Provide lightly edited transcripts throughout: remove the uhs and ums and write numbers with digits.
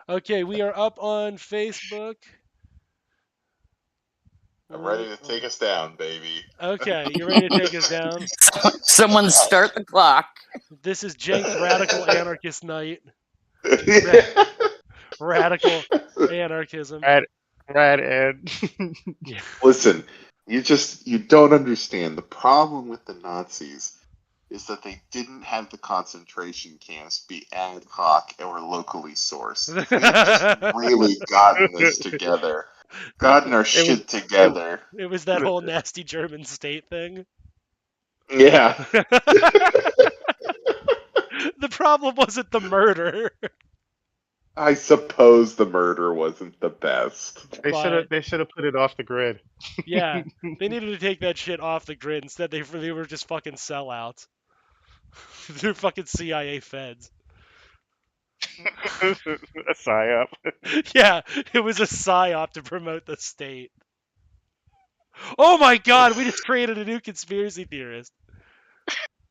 Okay, we are up on Facebook. I'm ready to take us down, baby. Okay, you ready to take us down? Someone start the clock. This is Jenk's Radical Anarchist Night. Ra- Radical anarchism. Rad, rad Ed. Yeah. Listen, you don't understand. The problem with the Nazis is that they didn't have the concentration camps be ad hoc or locally sourced. If we had just really gotten this together, gotten our It was shit together. It was that whole nasty German state thing. Yeah. The problem wasn't the murder, I suppose the murder wasn't the best. but they should have put it off the grid. yeah, they needed to take that shit off the grid. Instead, they were just fucking sellouts. They're fucking CIA feds. A psyop. Yeah, it was a psyop to promote the state. Oh my god, we just created a new conspiracy theorist.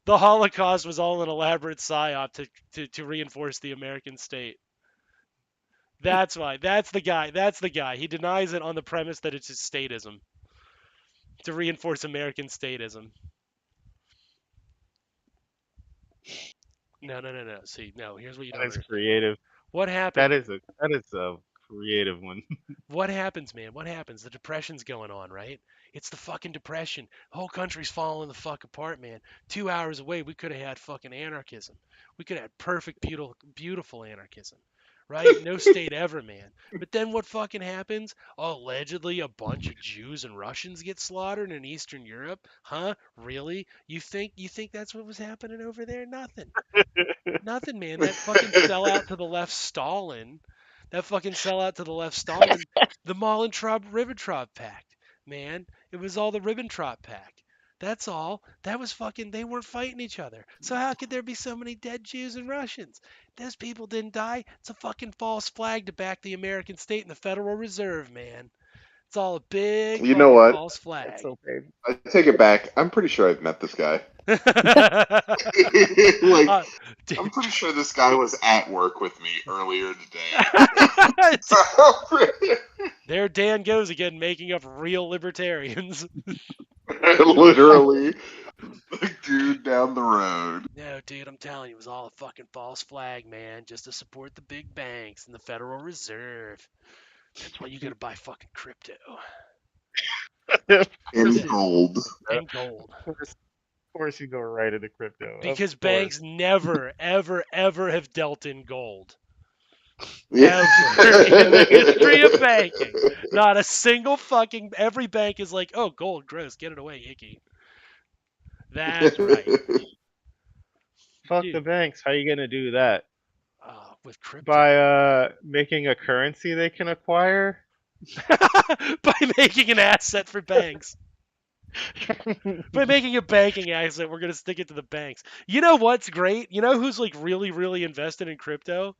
The Holocaust was all an elaborate psyop to reinforce the American state. That's why. That's the guy. That's the guy. He denies it on the premise that it's just statism to reinforce American statism. No, no, no, no. See, no. Here's what you don't That is understand. creative. What happened? That is a creative one. What happens, man? What happens? The depression's going on, right? It's the fucking depression. The whole country's falling the fuck apart, man. 2 hours away, we could have had fucking anarchism. We could have had perfect, beautiful, beautiful anarchism, right? No state ever, man. But then what fucking happens? Oh, allegedly, a bunch of Jews and Russians get slaughtered in Eastern Europe, huh? Really? You think that's what was happening over there? Nothing. Nothing, man. That fucking sellout to the left, Stalin. That fucking sellout to the left, Stalin. The Molotov-Ribbentrop Pact, man. It was all the Ribbentrop Pact. That's all. That was fucking. They weren't fighting each other. So how could there be so many dead Jews and Russians? Those people didn't die. It's a fucking false flag to back the American state and the Federal Reserve, man. It's all a big You know fucking what? false That's flag. so painful. I take it back. I'm pretty sure I've met this guy. Like, uh, I'm pretty sure this guy was at work with me earlier today. There Dan goes again, making up real libertarians. Literally, the dude down the road. No, dude, I'm telling you, it was all a fucking false flag, man, just to support the big banks and the Federal Reserve. That's why you gotta buy fucking crypto In gold. and gold. Of course you go right into crypto. Of Because course. banks never, ever, ever have dealt in gold. Yeah. Ever in the history of banking. Not a single fucking. Every bank is like, oh, gold, gross, get it away, icky. That's right. Fuck the Dude, banks. How you gonna do that? with crypto. By making a currency they can acquire? By making an asset for banks. By making a banking asset, we're gonna stick it to the banks. You know what's great? You know who's like really, really invested in crypto?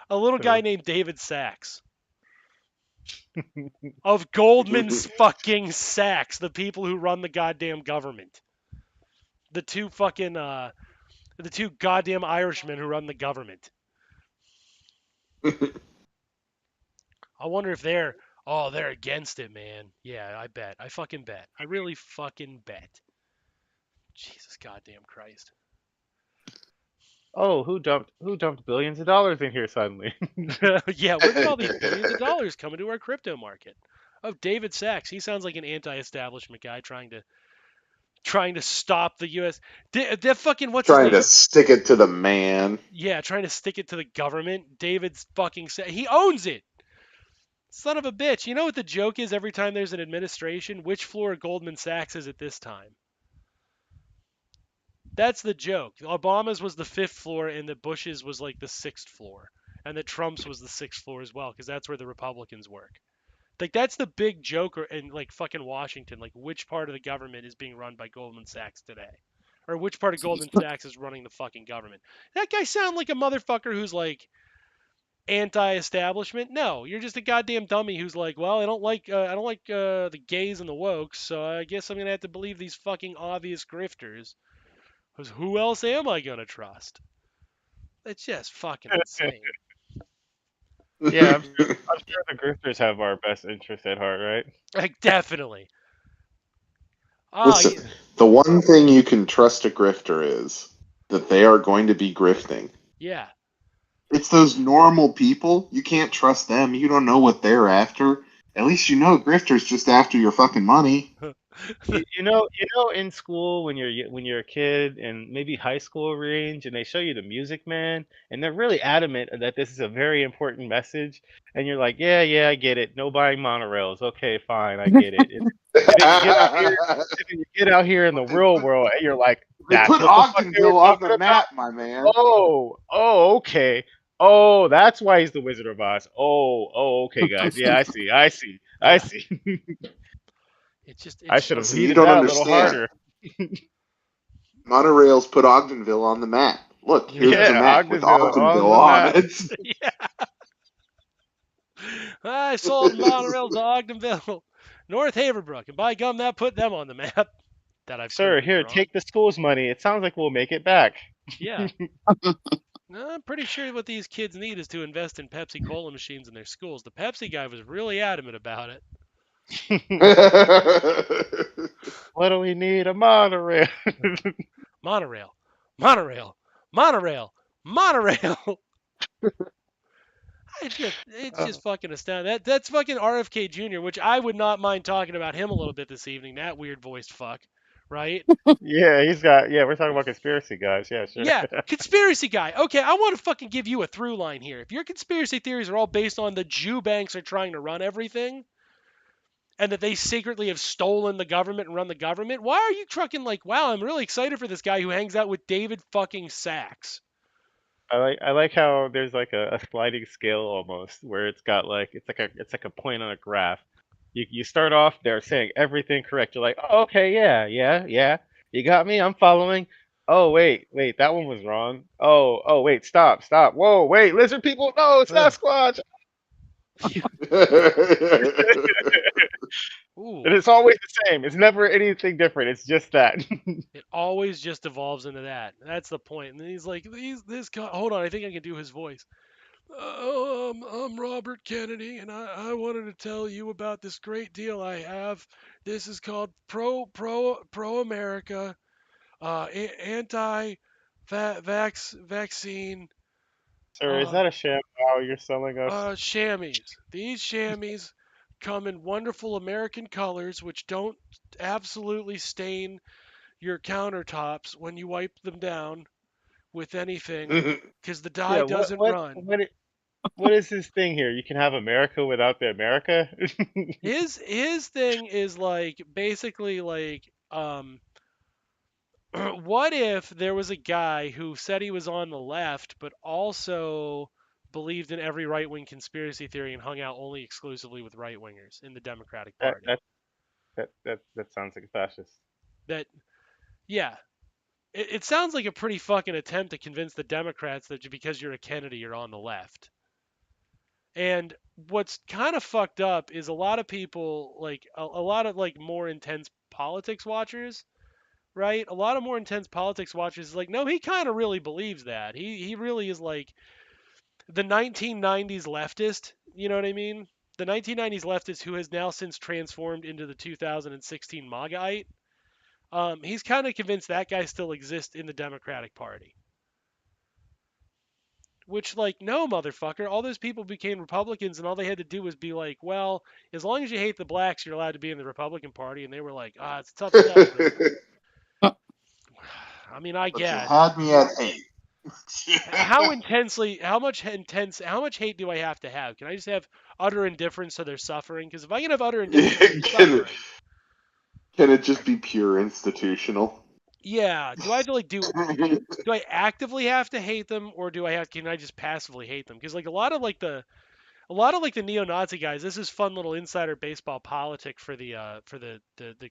A little guy Who? named David Sachs of Goldman's fucking Sachs, the people who run the goddamn government. The two fucking the two goddamn Irishmen who run the government. I wonder if they're against it, man. Yeah, I bet. I fucking bet. I really fucking bet. Jesus goddamn Christ. Oh, who dumped billions of dollars in here suddenly? Yeah, where did all these billions of dollars come into our crypto market? Oh, David Sachs. He sounds like an anti-establishment guy trying to stop the U.S. That fucking what's his Trying name? to stick it to the man. Yeah, trying to stick it to the government. David's fucking he owns it. Son of a bitch. You know what the joke is every time there's an administration? Which floor of Goldman Sachs is it this time? That's the joke. Obama's was the fifth floor, and the Bush's was like the sixth floor, and the Trump's was the sixth floor as well, because that's where the Republicans work. Like that's the big joke in like fucking Washington. Like which part of the government is being run by Goldman Sachs today, or which part of Goldman Sachs is running the fucking government? That guy sound like a motherfucker who's like anti-establishment. No, you're just a goddamn dummy who's like, well, I don't like the gays and the wokes, so I guess I'm gonna have to believe these fucking obvious grifters. Because who else am I gonna trust? It's just fucking insane. Yeah, I'm sure the grifters have our best interest at heart, right? Like definitely. Oh Listen, yeah, the one thing you can trust a grifter is that they are going to be grifting. yeah. It's those normal people. You can't trust them. You don't know what they're after. At least you know grifter's just after your fucking money. In school when you're a kid and maybe high school range, and they show you the Music Man, and they're really adamant that this is a very important message, and you're like, yeah, yeah, I get it. No buying monorails. Okay, fine, I get it. And then you get out here, and then you get out here in the They real put world, and you're like, they that's put what the fuck they were Ogdenville on talking the about. map, my man. Okay. Oh, that's why he's the Wizard of Oz. Okay, guys. Yeah, I Yeah. see. I It's should have Listen, you heated don't that a little understand. harder. Monorails put Ogdenville on the map. Look, here's the Yeah, map with Ogdenville on Ogdenville the on map. it. yeah. I sold monorails to Ogdenville, North Haverbrook, and by gum, that put them on the map. That I've Sir, proven here, wrong. take the school's money. It sounds like we'll make it back. Yeah. No, I'm pretty sure what these kids need is to invest in Pepsi Cola machines in their schools. The Pepsi guy was really adamant about it. What do we need? A monorail. Monorail, monorail, monorail, monorail. It's Uh, just fucking astounding. That's fucking RFK Jr., which I would not mind talking about him a little bit this evening. That weird voiced fuck, right? yeah, we're talking about conspiracy guys. Yeah, sure. Yeah, conspiracy guy. Okay, I want to fucking give you a through line here. If your conspiracy theories are all based on the Jew banks are trying to run everything, and that they secretly have stolen the government and run the government, why are you trucking like, wow, I'm really excited for this guy who hangs out with David fucking Sachs? I like how there's like a sliding scale almost where it's like a point on a graph. You start off there saying everything correct. You're like, oh, okay, yeah, yeah, yeah. You got me. I'm following. Oh wait, that one was wrong. Oh wait, stop. Whoa, wait, lizard people. No, it's Ugh. Sasquatch. Ooh, And it's always the same. It's never anything different. It's just that. it always just evolves into that. That's the point. And then he's like, this guy. Hold on, I think I can do his voice. I'm Robert Kennedy, and I wanted to tell you about this great deal I have. This is called Pro America, anti vaccine Sir, is uh, that a sham wow you're selling us? chamois. These chamois come in wonderful American colors, which don't absolutely stain your countertops when you wipe them down with anything, because the dye Yeah, what doesn't what run. what i- what is this thing here? You can have America without the America? His thing is like basically like what if there was a guy who said he was on the left but also believed in every right-wing conspiracy theory and hung out only exclusively with right-wingers in the Democratic that Party? that that sounds like a fascist. That yeah, it sounds like a pretty fucking attempt to convince the Democrats that because you're a Kennedy you're on the left. And what's kind of fucked up is a lot of people like a lot of like more intense politics watchers, right? A lot of more intense politics watchers is like, no, he kind of really believes that. He really is like the 1990s leftist. You know what I mean? The 1990s leftist who has now since transformed into the 2016 MAGAite. He's kind of convinced that guy still exists in the Democratic Party. Which, like, no, motherfucker. All those people became Republicans, and all they had to do was be like, well, as long as you hate the blacks, you're allowed to be in the Republican Party. And they were like, ah, it's tough stuff, but I mean, I But you guess. had me at 8. How intensely, how much hate do I have to have? Can I just have utter indifference to their suffering? Because if I can have utter indifference to their can, suffering, can it just be pure institutional? yeah, do I have to like do I actively have to hate them, or can I just passively hate them? Because like a lot of like the neo-Nazi guys, this is fun little insider baseball politic for the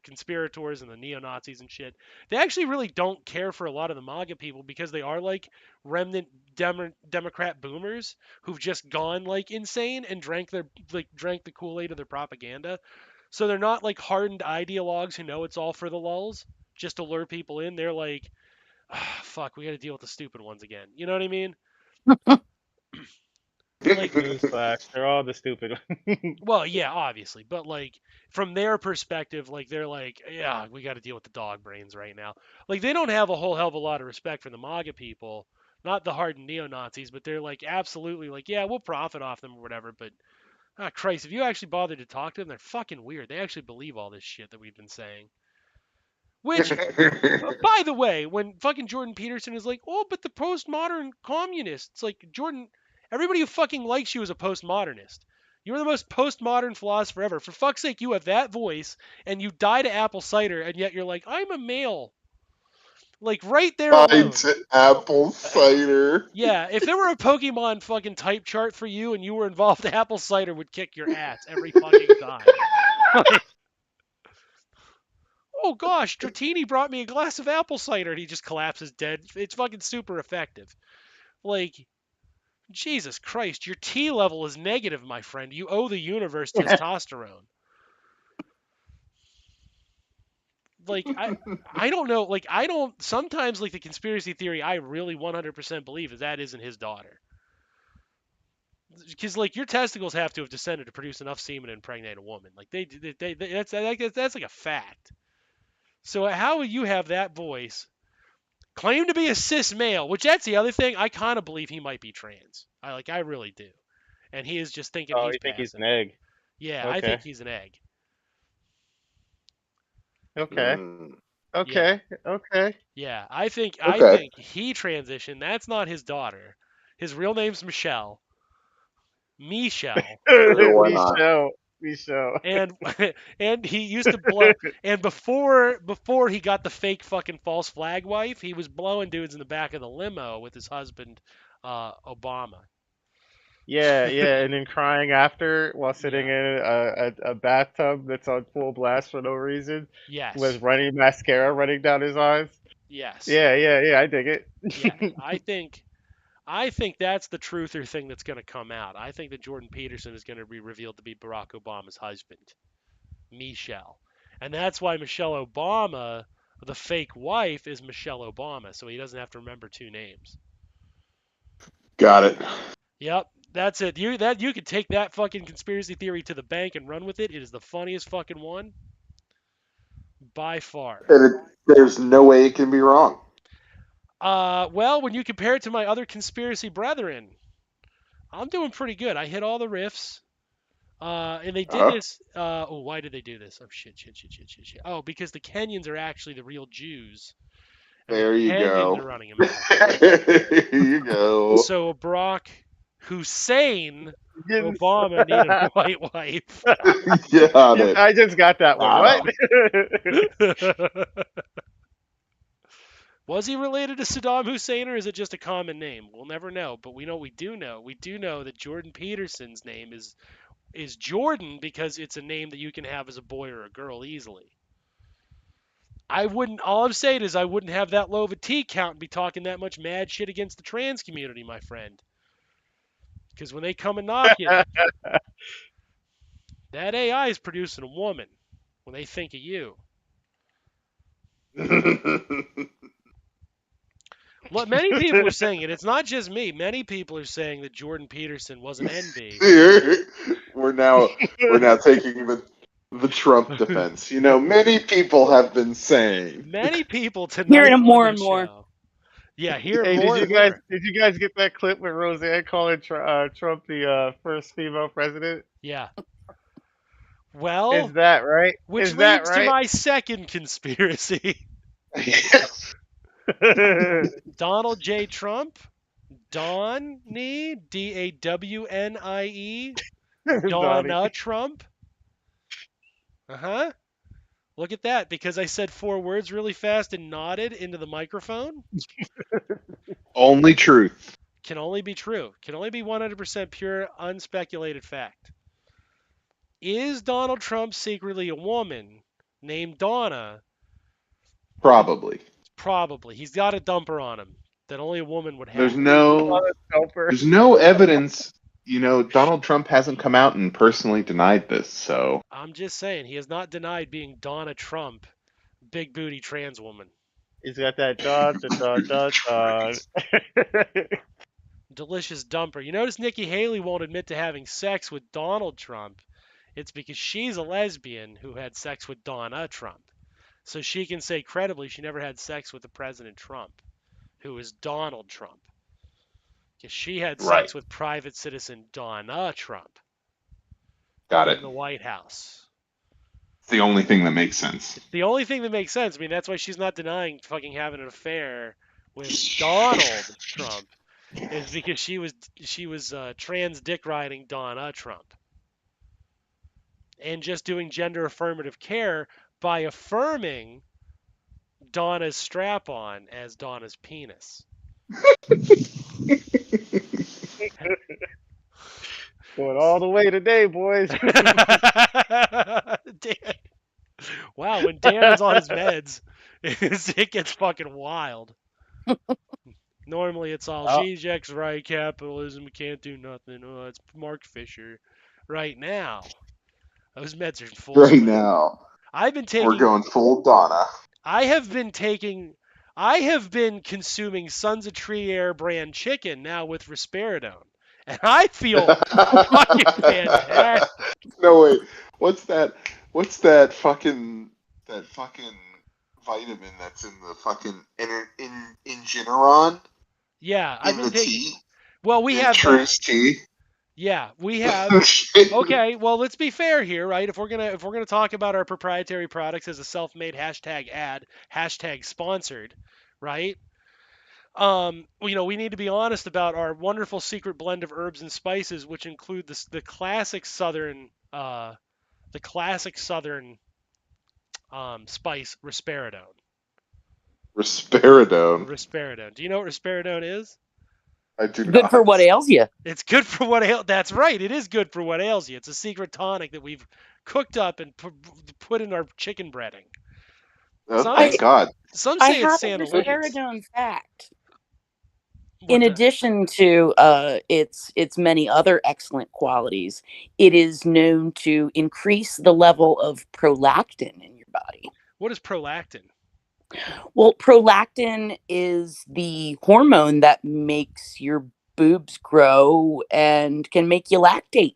conspirators and the neo-Nazis and shit. They actually really don't care for a lot of the MAGA people because they are like remnant Democrat boomers who've just gone like insane and drank the Kool-Aid of their propaganda. So they're not like hardened ideologues who know it's all for the lulz, just to lure people in. They're like, ah, fuck, we got to deal with the stupid ones again. You know what I mean? Like, Newsflash, they're all the stupid. well, yeah, obviously, but like from their perspective, like they're like, yeah, we got to deal with the dog brains right now. Like they don't have a whole hell of a lot of respect for the MAGA people, not the hardened neo Nazis, but they're like absolutely like, yeah, we'll profit off them or whatever. But Christ, if you actually bother to talk to them, they're fucking weird. They actually believe all this shit that we've been saying. Which, by the way, when fucking Jordan Peterson is like, oh, but the postmodern communists, like Jordan, everybody who fucking likes you is a postmodernist. You're the most postmodern philosopher ever. For fuck's sake, you have that voice and you die to apple cider, and yet you're like, I'm a male. Like right there Tied alone. to apple cider. Yeah, if there were a Pokemon fucking type chart for you and you were involved, apple cider would kick your ass every fucking time. Like, oh gosh, Dratini brought me a glass of apple cider, and he just collapses dead. It's fucking super effective. Like, Jesus Christ, your T level is negative, my friend. You owe the universe testosterone. Like, I don't know. Like, I don't. Sometimes, like the conspiracy theory, I really 100% believe is that isn't his daughter. Because like your testicles have to have descended to produce enough semen to impregnate a woman. Like that's like a fact. So how would you have that voice? Claim to be a cis male, which that's the other thing. I kind of believe he might be trans. I really do. And he is just thinking Oh, he's you think he's an passing. egg? Yeah, I Okay. think he's an egg. Okay. Mm, Yeah. Okay. Okay. Yeah. I okay. think he transitioned. That's not his daughter. His real name's Michelle. Michelle. Sure, why We not? show. We show. And and he used to blow and before he got the fake fucking false flag wife, he was blowing dudes in the back of the limo with his husband Obama. Yeah, yeah, and then crying after while sitting Yeah. in a bathtub that's on full blast for no reason, Yes. with running mascara running down his eyes. Yes. Yeah, yeah, yeah, I dig Yeah. it. I think that's the truther thing that's going to come out. I think that Jordan Peterson is going to be revealed to be Barack Obama's husband, Michelle. And that's why Michelle Obama, the fake wife, is Michelle Obama, so he doesn't have to remember two names. Got it. Yep, that's it. You could take that fucking conspiracy theory to the bank and run with it. It is the funniest fucking one by far. There's no way it can be wrong. Well, when you compare it to my other conspiracy brethren, I'm doing pretty good. I hit all the riffs. And they did this. Oh, why did they do this? Oh, shit. Oh, because the Kenyans are actually the real Jews. And the There you Kenyans go. are running America. There you go. So Barack Hussein Yes. Obama needed a white wife. Got it. I just got that one. Got What? Was he related to Saddam Hussein, or is it just a common name? We'll never know. But we do know. We do know that Jordan Peterson's name is Jordan because it's a name that you can have as a boy or a girl easily. All I'm saying is I wouldn't have that low of a T count and be talking that much mad shit against the trans community, my friend. Because when they come and knock you, that AI is producing a woman when they think of you. Look, many people are saying it. It's not just me. Many people are saying that Jordan Peterson was an NB. We're now taking the Trump defense. You know, many people have been saying. Many people tonight Hearing it on more this and more. show. Yeah, hear Hey, more and more. did you guys get that clip with Roseanne calling Trump the first female president? Yeah. Well, Is that right? which Is that leads to right? my second conspiracy. Donald J. Trump, Donnie, Dawnie, Donna Trump. Uh-huh. Look at that, because I said 4 words really fast and nodded into the microphone. Only truth. Can only be true. Can only be 100% pure, unspeculated fact. Is Donald Trump secretly a woman named Donna? Probably. Probably. He's got a dumper on him that only a woman would have. There's no evidence. You know, Donald Trump hasn't come out and personally denied this, so. I'm just saying, he has not denied being Donna Trump, big booty trans woman. He's got that dot. delicious dumper. You notice Nikki Haley won't admit to having sex with Donald Trump. It's because she's a lesbian who had sex with Donna Trump. So she can say credibly she never had sex with the President Trump, who is Donald Trump. Because she had Right. sex with private citizen Donna Trump Got in it. the White House. It's the only thing that makes sense. It's the only thing that makes sense. I mean, that's why she's not denying fucking having an affair with Donald Trump. Is because she was trans dick riding Donna Trump. And just doing gender affirmative care by affirming Donna's strap on as Donna's penis. Going all the way today, boys. Dan. Wow, when Dan is on his meds, it gets fucking wild. Normally it's all Oh. Zizek's right, capitalism, we can't do nothing. Oh, it's Mark Fisher. Right now, those meds are full Right swing. now, I've been we're taking. going full Donna. I have been consuming Sons of Trier brand chicken now with risperidone, and I feel fucking fantastic. No wait, what's that? What's that fucking vitamin that's in the fucking in Generon Yeah, I've in been the taking. tea? Well, we In have that. Truce tea. Yeah, we have. Okay, well, let's be fair here, right? If we're gonna talk about our proprietary products as a self-made hashtag ad, hashtag sponsored, right? We need to be honest about our wonderful secret blend of herbs and spices, which include the classic southern spice risperidone. Risperidone. Risperidone. Do you know what risperidone is? I do Good not. for what ails you. It's good for what ails. That's right. It is good for what ails you. It's a secret tonic that we've cooked up and put in our chicken breading. Oh, Some thank God. some I say it's have a Santa risperidone fact. What In the- addition to its many other excellent qualities, it is known to increase the level of prolactin in your body. What is prolactin? Well, prolactin is the hormone that makes your boobs grow and can make you lactate.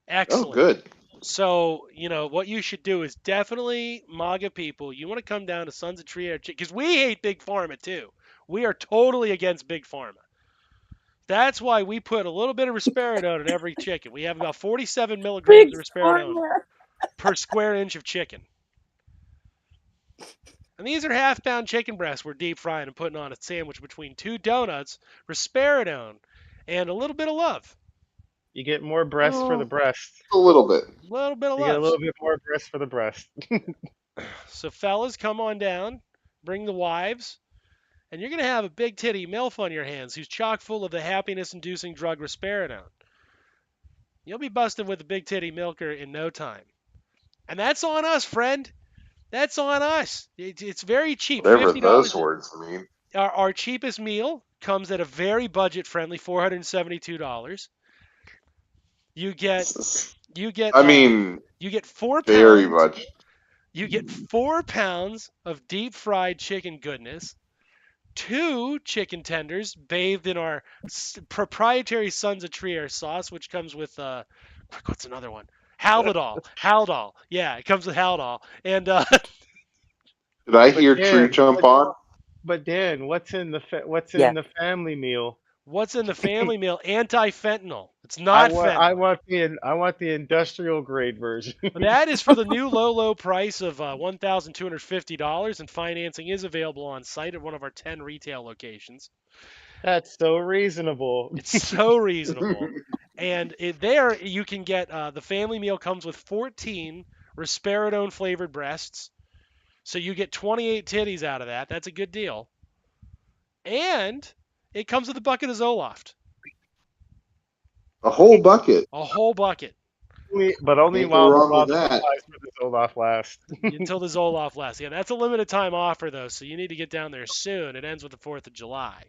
Excellent. Oh, good. So, what you should do is definitely, MAGA people, you want to come down to Sons of Trier Chicken, because we hate Big Pharma too. We are totally against Big Pharma. That's why we put a little bit of risperidone in every chicken. We have about 47 milligrams of risperidone per square inch of chicken. And these are half-pound chicken breasts we're deep frying and putting on a sandwich between 2 donuts, risperidone, and a little bit of love. You get more breast for the breast. A little bit. A little bit of You get a love. little bit more breast for the breast. So fellas, come on down, bring the wives, and you're going to have a big titty MILF on your hands who's chock full of the happiness-inducing drug risperidone. You'll be busted with a big titty milker in no time. And that's on us, friend. That's on us. It's very cheap. Whatever $50. those words mean. Our cheapest meal comes at a very budget-friendly $472. You get I mean, you get 4 very pounds. much. You get 4 pounds of deep fried chicken goodness, 2 chicken tenders bathed in our proprietary Sons of Trier sauce, which comes with what's another one? Haldol. Yeah, it comes with Haldol. And Did I hear Dan, True jump on? But Dan, what's in the family meal? what's in the family meal? Anti-fentanyl. It's not fentanyl. I want the industrial grade version. That is for the new low price of $1,250, and financing is available on site at one of our 10 retail locations. That's so reasonable. It's so reasonable. And there you can get the family meal comes with 14 risperidone flavored breasts. So you get 28 titties out of that. That's a good deal. And it comes with a bucket of Zoloft. A whole bucket. A whole bucket. But only Can't go while wrong the with that. supplies for the Zoloft last. Until the Zoloft lasts. Yeah, that's a limited time offer, though, so you need to get down there soon. It ends with the 4th of July.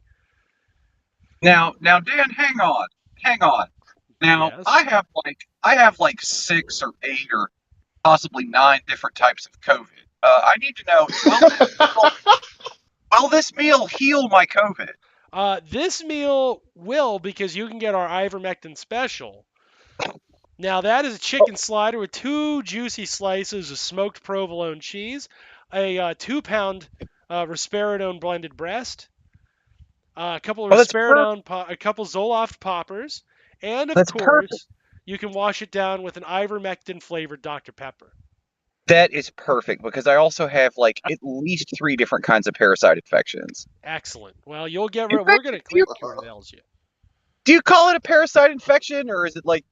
Now, Dan, hang on. Now, Yes. I have like 6 or 8 or possibly 9 different types of COVID. I need to know, will this meal heal my COVID? This meal will, because you can get our ivermectin special. Now that is a chicken slider with 2 juicy slices of smoked provolone cheese, a 2-pound risperidone blended breast, a couple of Oh, that's perfect. risperidone, a couple Zoloft poppers, and of That's perfect. course, you can wash it down with an ivermectin flavored Dr Pepper. That is perfect because I also have like at least 3 different kinds of parasite infections. Excellent. Well, you'll get In rid. We're fact, gonna cure those you. do you call it a parasite infection, or is it like,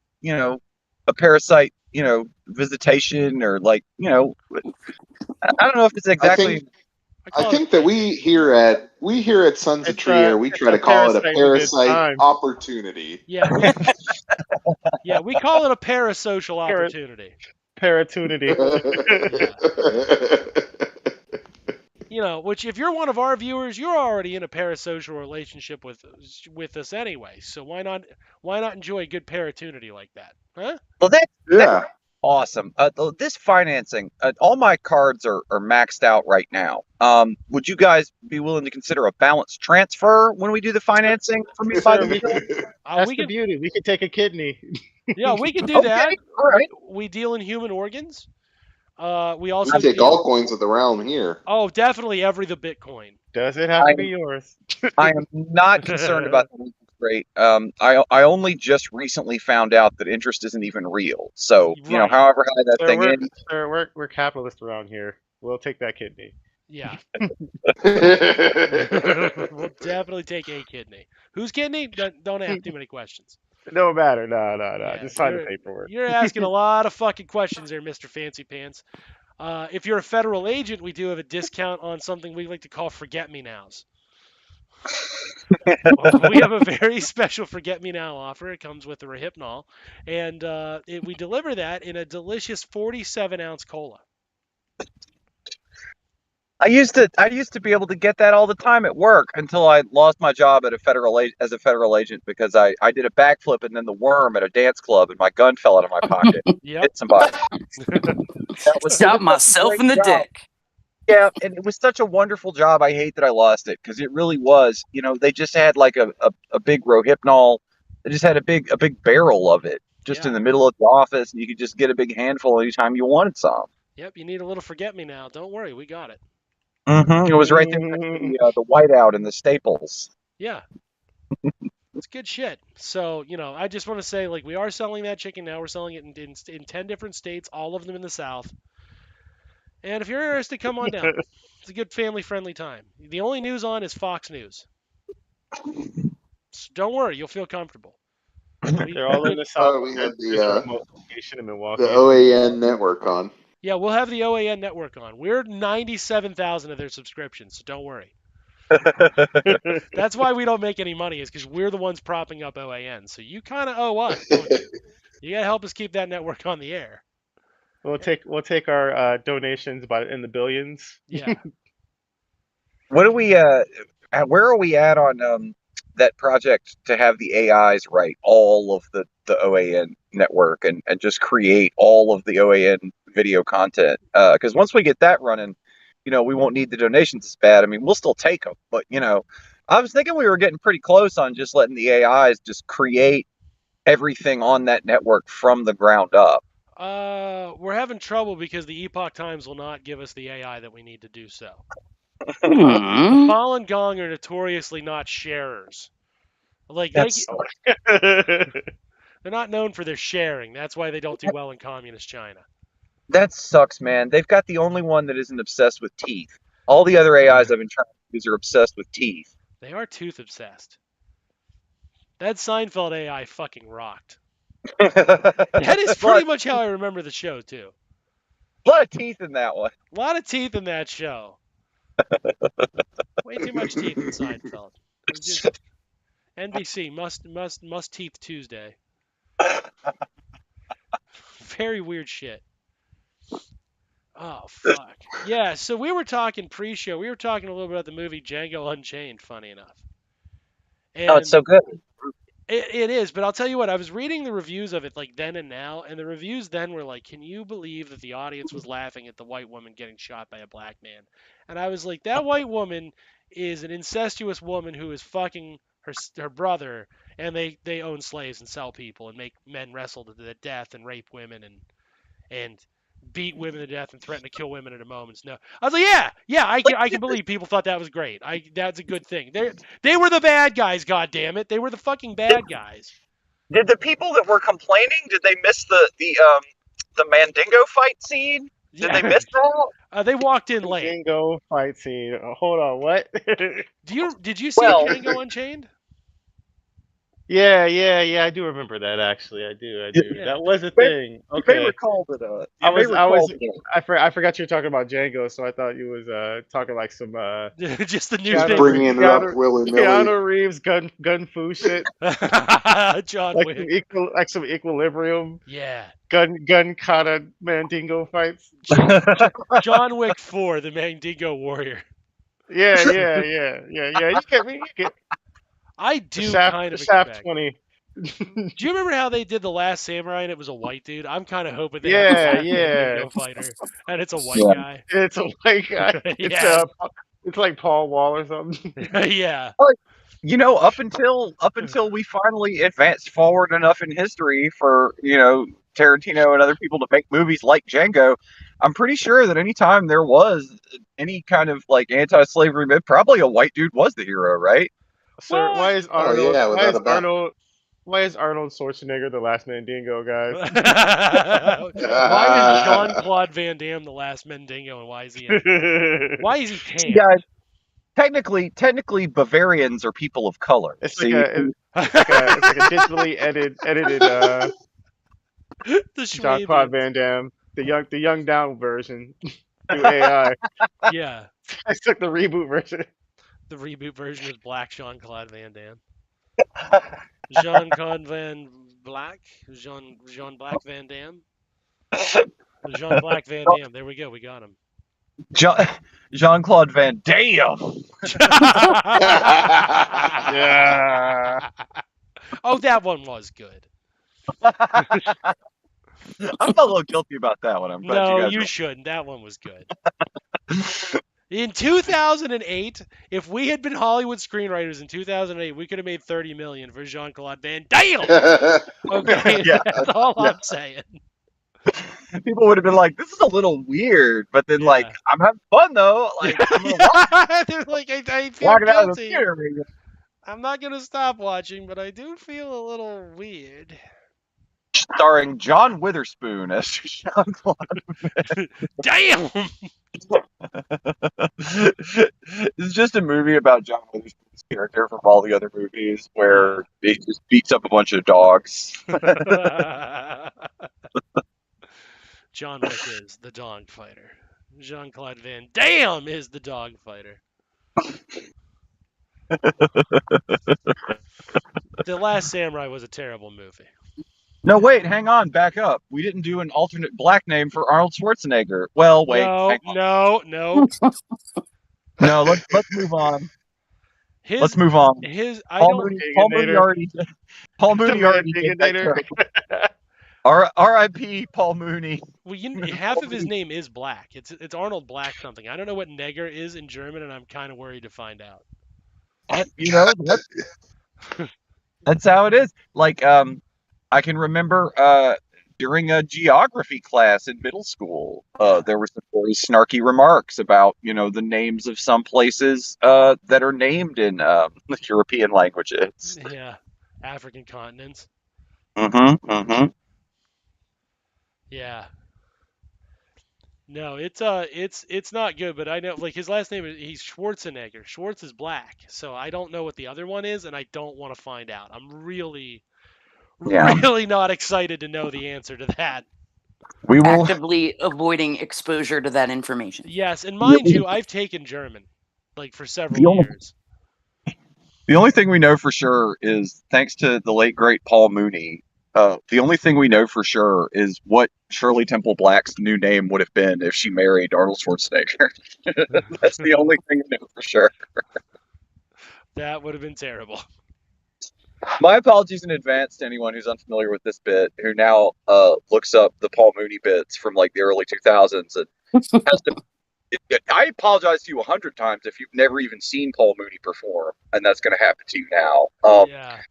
a parasite, visitation, or like, I don't know if it's I exactly. think I I call it. think that we here at Sons of Trier, we It's try a to call it a parasite in good parasite time. opportunity. Yeah, we call it a parasocial Para- opportunity. Paratunity. Yeah. Which if you're one of our viewers, you're already in a parasocial relationship with us anyway. So why not enjoy a good paratunity like that, huh? Well, that's Yeah. awesome. This financing, all my cards are maxed out right now. Would you guys be willing to consider a balance transfer when we do the financing for me to buy Sure, the we meal? that's We the can, beauty. We could take a kidney. yeah, we can do that. Okay, all right. We deal in human organs. We We also take deal. all coins of the realm here. Oh, definitely every the Bitcoin. Does it have I to be yours? I am not concerned about the interest rate. I only just recently found out that interest isn't even real. So, Right. however high that Sir, thing we're is, sir, we're capitalists around here. We'll take that kidney. Yeah. We'll definitely take a kidney. Whose kidney? Don't ask too many questions. No matter. No. Yeah, Just sign the you're paperwork. you're asking a lot of fucking questions there, Mr. Fancy Pants. If you're a federal agent, we do have a discount on something we like to call forget-me-nows. We have a very special forget-me-now offer. It comes with a Rehypnol, and we deliver that in a delicious 47-ounce cola. I used to be able to get that all the time at work until I lost my job at as a federal agent because I did a backflip and then the worm at a dance club and my gun fell out of my pocket. Yep. Hit somebody. It Shot was such a myself great in the job. dick. Yeah, and it was such a wonderful job. I hate that I lost it because it really was. They just had like a big Rohypnol. They just had a big barrel of it just in Yeah. the middle of the office, and you could just get a big handful anytime you wanted some. Yep. You need a little forget-me-now. Don't worry, we got it. It was right there next to the whiteout and the Staples. Yeah. It's good shit. So, I just want to say, like, we are selling that chicken now. We're selling it in 10 different states, all of them in the South. And if you're interested, come on down. It's a good family-friendly time. The only news on is Fox News. So don't worry, you'll feel comfortable. They're all in the South. We had There's a the remote location in the Milwaukee. OAN network on. Yeah, we'll have the OAN network on. We're 97,000 of their subscriptions, so don't worry. That's why we don't make any money, is because we're the ones propping up OAN. So you kind of owe us, don't you? You gotta help us keep that network on the air. We'll take our donations in the billions. Yeah. What do we? Where are we at on that project to have the AIs write all of the OAN network and just create all of the OAN video content? Because once we get that running, we won't need the donations as bad. I mean, we'll still take them, but I was thinking we were getting pretty close on just letting the AIs just create everything on that network from the ground up. We're having trouble because the Epoch Times will not give us the AI that we need to do so. Hmm. Falun Gong are notoriously not sharers. Like That's they're not known for their sharing. That's why they don't do well in communist China. That sucks, man. They've got the only one that isn't obsessed with teeth. All the other AIs I've been trying to use are obsessed with teeth. They are tooth obsessed. That Seinfeld AI fucking rocked. That is pretty much how I remember the show too. A lot of teeth in that one. A lot of teeth in that show. Way too much teeth in Seinfeld. It was just NBC must teeth Tuesday. Very weird shit. Oh fuck. Yeah, so we were talking pre-show. We were talking a little bit about the movie Django Unchained, funny enough. Oh, it's And so good. it is, but I'll tell you what, I was reading the reviews of it like then and now, and the reviews then were like, can you believe that the audience was laughing at the white woman getting shot by a black man? And I was like, that white woman is an incestuous woman who is fucking her brother, and they own slaves and sell people and make men wrestle to the death and rape women and beat women to death and threaten to kill women at a moment's notice. I was like, yeah, I can believe people thought that was great. That's a good thing. They were the bad guys, god damn it. They were the fucking bad guys. Did the people that were complaining, did they miss the Mandingo fight scene? Did they miss that? They walked in late. Django fight scene. Hold on, what? Did you see Well- Django Unchained? Yeah, I do remember that actually. I do. Yeah. That was a You thing. You Okay. may recall that. I forgot you were talking about Django, so I thought you was talking like some Just the Keanu- newspaper. Bringing it up willy-nilly. Keanu Reeves gun fu shit, John like Wick. some equilibrium Yeah. gun kata Mandingo fights. John Wick 4, the Mandingo Warrior. Yeah. You get me. I do Shaft, kind of Shaft expect. 20. Do you remember how they did The Last Samurai and it was a white dude? I'm kind of hoping they Yeah, have a yeah. Mandingo fighter and it's a white Yeah. guy. It's a white guy. Yeah. It's like Paul Wall or something. Yeah. You know, up until we finally advanced forward enough in history for Tarantino and other people to make movies like Django, I'm pretty sure that anytime there was any kind of like anti-slavery myth, probably a white dude was the hero, right? Sir, Well, why is Arnold? yeah, why without is a doubt. Arnold? Why is Arnold Schwarzenegger the last Mandingo, guys? Why is Jean-Claude Van Damme the last Mandingo and why is he tan? Guys, technically, Bavarians are people of color. It's See? like a digitally edited The Jean-Claude Schwabians. Van Damme, the young down version through AI. Yeah. I took the reboot version. The reboot version is Black Jean-Claude Van Damme. Jean-Claude Van Black? Jean Black Van Damme? Jean Black Van Damme. There we go. We got him. Jean-Claude Van Damme. Yeah. Oh, that one was good. I'm a little guilty about that one. I'm glad No, you guys. shouldn't. That one was good. In 2008, if we had been Hollywood screenwriters in 2008, we could have made $30 million for Jean-Claude Van Damme. Okay, Yeah, that's all I'm saying. People would have been like, "This is a little weird," but then like, Yeah. "I'm having fun though." Like, I'm gonna They're like, I feel walking out of the guilty. theater. I'm not gonna stop watching, but I do feel a little weird. Starring John Witherspoon as Jean-Claude. Damn. It's just a movie about John Witherspoon's character from all the other movies where he just beats up a bunch of dogs. John Wick is the dog fighter. Jean-Claude Van Damme is the dog fighter. The Last Samurai was a terrible movie. No, wait, hang on, back up. We didn't do an alternate black name for Arnold Schwarzenegger. Well, wait, hang on. No. No, let's move on. Let's His move on. his I Paul don't. Mooney already did that joke. R.I.P. Paul Mooney. Well, half of his name is Black. It's Arnold Black something. I don't know what Negger is in German, and I'm kind of worried to find out. You know, that's how it is. Like, I can remember during a geography class in middle school, there were some very snarky remarks about, the names of some places that are named in European languages. Yeah, African continents. Mm-hmm. Yeah. No, it's not good, but I know like his last name he's Schwarzenegger. Schwartz is black, so I don't know what the other one is, and I don't want to find out. I'm really not excited to know the answer to that. We will Actively avoiding exposure to that information. Yes, and mind you, I've taken German like for several years. The only thing we know for sure is thanks to the late great Paul Mooney. The only thing we know for sure is what Shirley Temple Black's new name would have been if she married Arnold Schwarzenegger. That's the only thing we know for sure. That would have been terrible. My apologies in advance to anyone who's unfamiliar with this bit, who now looks up the Paul Mooney bits from like the early 2000s and I apologize to you 100 times if you've never even seen Paul Mooney perform, and that's going to happen to you now. Yeah.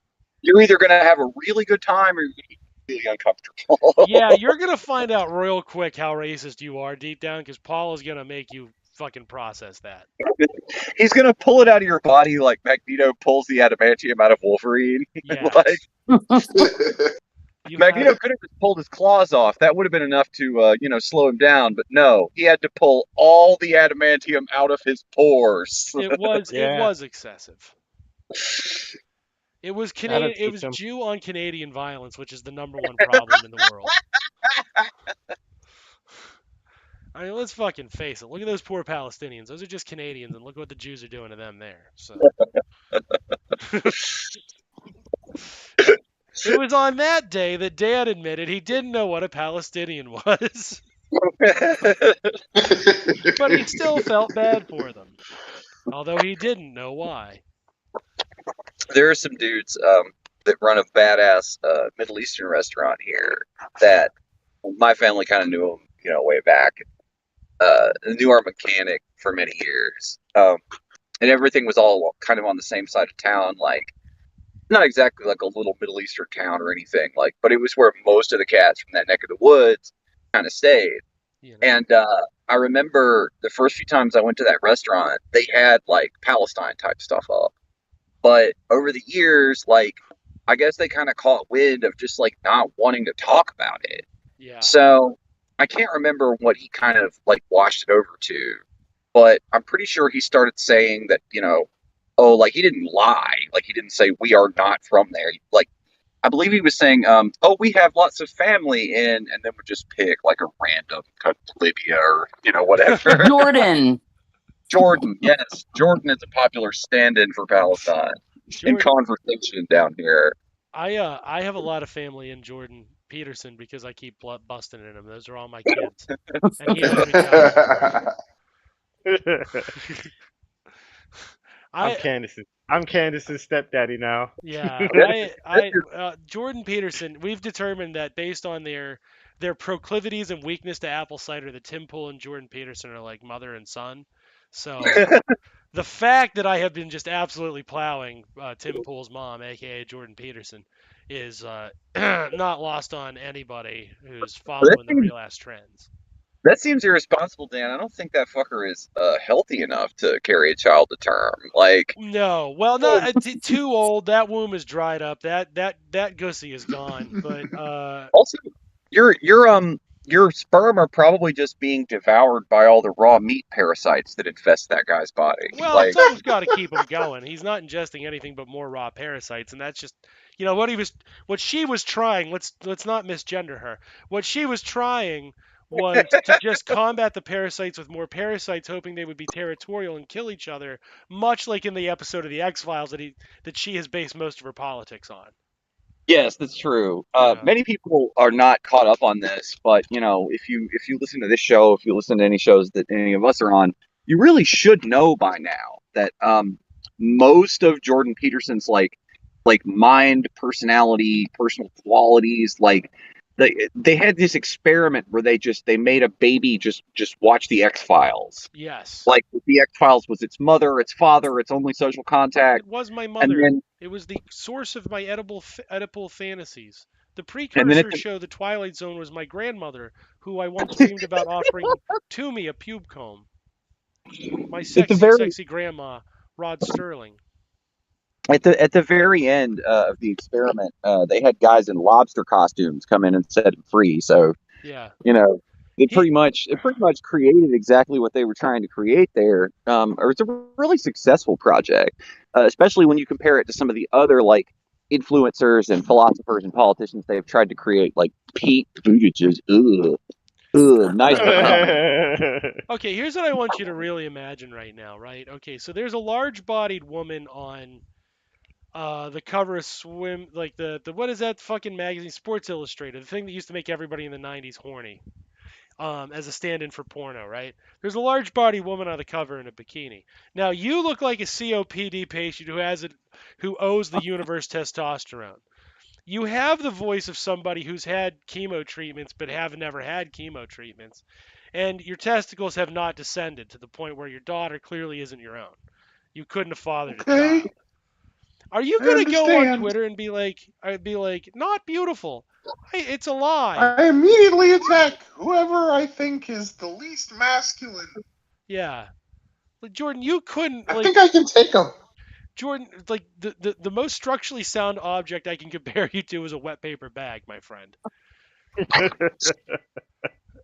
You're either going to have a really good time or you're going to be really uncomfortable. Yeah, you're gonna find out real quick how racist you are deep down, because Paul is gonna make you fucking process that. He's going to pull it out of your body like Magneto pulls the adamantium out of Wolverine. Yeah. Like, You Magneto have, could have just pulled his claws off. That would have been enough to, slow him down. But no, he had to pull all the adamantium out of his pores. it Yeah, was excessive. It was that'll Canadian. It teach was him. Jew on Canadian violence, which is the #1 problem in the world. I mean, let's fucking face it. Look at those poor Palestinians. Those are just Canadians, and look what the Jews are doing to them there. So it was on that day that Dad admitted he didn't know what a Palestinian was, but he still felt bad for them, although he didn't know why. There are some dudes that run a badass Middle Eastern restaurant here that my family kind of knew him, way back. Knew our mechanic for many years, and everything was all kind of on the same side of town. Like, not exactly like a little Middle Eastern town or anything, like, but it was where most of the cats from that neck of the woods kind of stayed. You know? And I remember the first few times I went to that restaurant, they had like Palestine type stuff up. But over the years, like, I guess they kind of caught wind of just like not wanting to talk about it. Yeah. So I can't remember what he kind of like washed it over to, but I'm pretty sure he started saying that, oh, like he didn't lie. Like he didn't say we are not from there. Like, I believe he was saying, oh, we have lots of family in, and then would just pick like a random country, Libya or, whatever. Jordan. Yes. Jordan is a popular stand-in for Palestine in Jordan, conversation down here. I have a lot of family in Jordan Peterson because I keep busting in him. Those are all my kids, and he knows me down. I'm I Candace's stepdaddy now. Yeah, Jordan Peterson. We've determined that based on their proclivities and weakness to apple cider, that Tim Pool and Jordan Peterson are like mother and son. So the fact that I have been just absolutely plowing Tim Pool's mom, aka Jordan Peterson, is not lost on anybody who's following the real ass trends. That seems irresponsible, Dan. I don't think that fucker is healthy enough to carry a child to term. Like, No, well, not too old. That womb is dried up. That gussy is gone. But also, your sperm are probably just being devoured by all the raw meat parasites that infest that guy's body. well, Like, something's got to keep him going. He's not ingesting anything but more raw parasites, and that's just, what she was trying. Let's not misgender her. What she was trying was to just combat the parasites with more parasites, hoping they would be territorial and kill each other, much like in the episode of the X-Files that she has based most of her politics on. yes, that's true. Yeah. Many people are not caught up on this, but if you listen to this show, if you listen to any shows that any of us are on, you really should know by now that most of Jordan Peterson's like mind, personality, personal qualities, like they had this experiment where they made a baby just watch the X-Files. Yes. Like the X-Files was its mother, its father, its only social contact. It was my mother. Then, it was the source of my Oedipal fantasies. The then precursor show, The Twilight Zone, was my grandmother, who I once dreamed about offering to me a pube comb. My sexy grandma, Rod Sterling. at the very end of the experiment, they had guys in lobster costumes come in and set him free. So Yeah. it pretty much created exactly what they were trying to create there. Or it's a really successful project, especially when you compare it to some of the other like influencers and philosophers and politicians they've tried to create, like Pete Buttigieg. Nice. Okay, here's what I want you to really imagine right now, right? Okay, so there's a large-bodied woman on the cover of Swim, like the what is that fucking magazine, Sports Illustrated, the thing that used to make everybody in the 90s horny, as a stand-in for porno, right? There's a large-bodied woman on the cover in a bikini. Now you look like a COPD patient who owes the universe testosterone. You have the voice of somebody who's had chemo treatments but have never had chemo treatments. and your testicles have not descended to the point where your daughter clearly isn't your own. You couldn't have fathered a Okay, child. Are you I gonna go on understand. Twitter and be like, I'd be like, not beautiful. It's a lie. I immediately attack whoever I think is the least masculine. Yeah. Like, Jordan, you couldn't I like think I can take them. Jordan, like the most structurally sound object I can compare you to is a wet paper bag, my friend.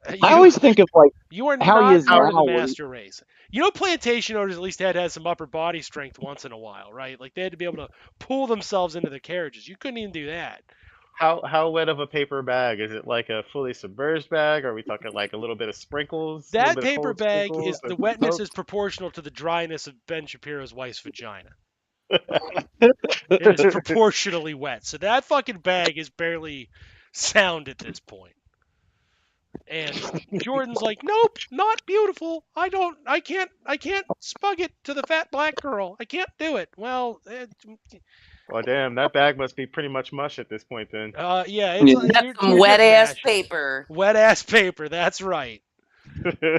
I You always think of like you are how he not is part of the now. master race. You know, plantation owners at least had to have some upper body strength once in a while, right? Like they had to be able to pull themselves into the carriages. You couldn't even do that. How wet of a paper bag? Is it like a fully submerged bag? Are we talking like a little bit of sprinkles, a little That bit of paper cold bag is sprinkles, the and wetness is soaps? proportional to the dryness of Ben Shapiro's wife's vagina. It is proportionally wet. So that fucking bag is barely sound at this point. And Jordan's like, nope, not beautiful. I can't spug it to the fat black girl. I can't do it. Well, Well, damn, that bag must be pretty much mush at this point then. yeah, it's Yeah. That's some you're wet just ass mashing it. paper. Wet ass paper. That's right.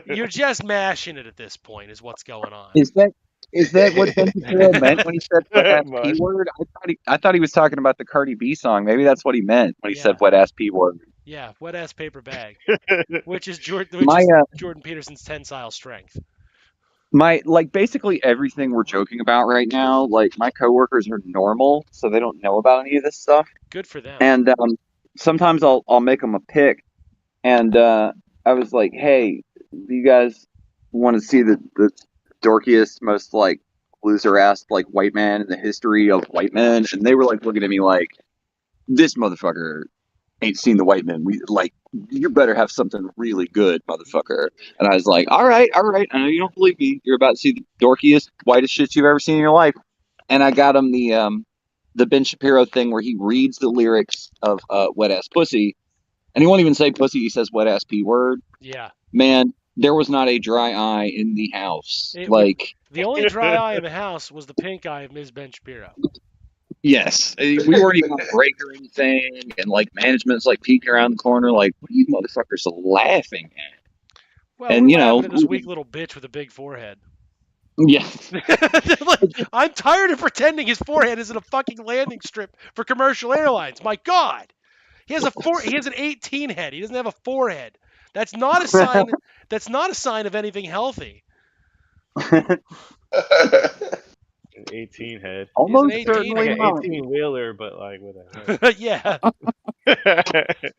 You're just mashing it at this point. Is what's going on. Is that what Ben Shapiro meant when he said wet ass p Mush. word? I thought he was talking about the Cardi B song. Maybe that's what he meant when he said Yeah, wet ass p word. yeah, wet ass paper bag, which is My Jordan Peterson's tensile strength. my like basically everything we're joking about right now, like my coworkers are normal, so they don't know about any of this stuff. Good for them. And sometimes I'll make them a pick, and I was like, hey, do you guys want to see the dorkiest, most like loser ass like white man in the history of white men? And they were like looking at me like, this motherfucker ain't seen the white men. We like, you better have something really good, motherfucker. And I was like, all right, all right. I know you don't believe me. You're about to see the dorkiest, whitest shit you've ever seen in your life. And I got him the Ben Shapiro thing where he reads the lyrics of Wet Ass Pussy, and he won't even say pussy. He says wet ass p word. Yeah. Man, there was not a dry eye in the house. It would. Like, The only dry eye in the house was the pink eye of Ms. Ben Shapiro. yes, we weren't even on break or anything, and like management's like peeking around the corner, like, what are you motherfuckers laughing at? Well, And we're you know, laughing at this weak little bitch with a big forehead. yeah, Like, I'm tired of pretending his forehead isn't a fucking landing strip for commercial airlines. My God, he has He has an 18 head. He doesn't have a forehead. That's not a sign. That's not a sign of anything healthy. An 18 head. He's an almost 18 Like certainly head. an not. 18 wheeler, but like with a Yeah, head.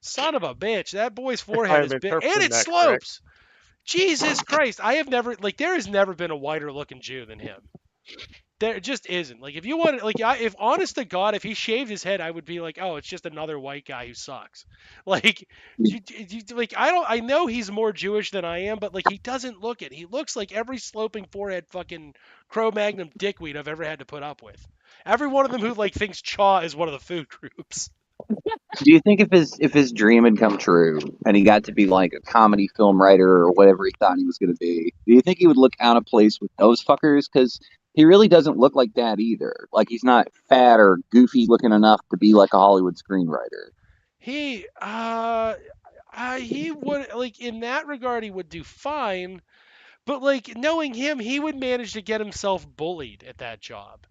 son of a bitch. That boy's If forehead is I'm big, and interpreting it that correct. slopes. Jesus Christ, I have never there has never been a whiter looking Jew than him. There just isn't. Like if you want, if honest to God, if he shaved his head, I would be like, oh, it's just another white guy who sucks. Like, like I know he's more Jewish than I am, but like he doesn't look it. He looks like every sloping forehead fucking Cro-Magnon dickweed I've ever had to put up with. Every one of them who like thinks chaw is one of the food groups. Do you think if his dream had come true and he got to be like a comedy film writer or whatever he thought he was going to be, do you think he would look out of place with those fuckers? Because he really doesn't look like that either. Like he's not fat or goofy looking enough to be like a Hollywood screenwriter. He would like in that regard he would do fine, but like knowing him, he would manage to get himself bullied at that job.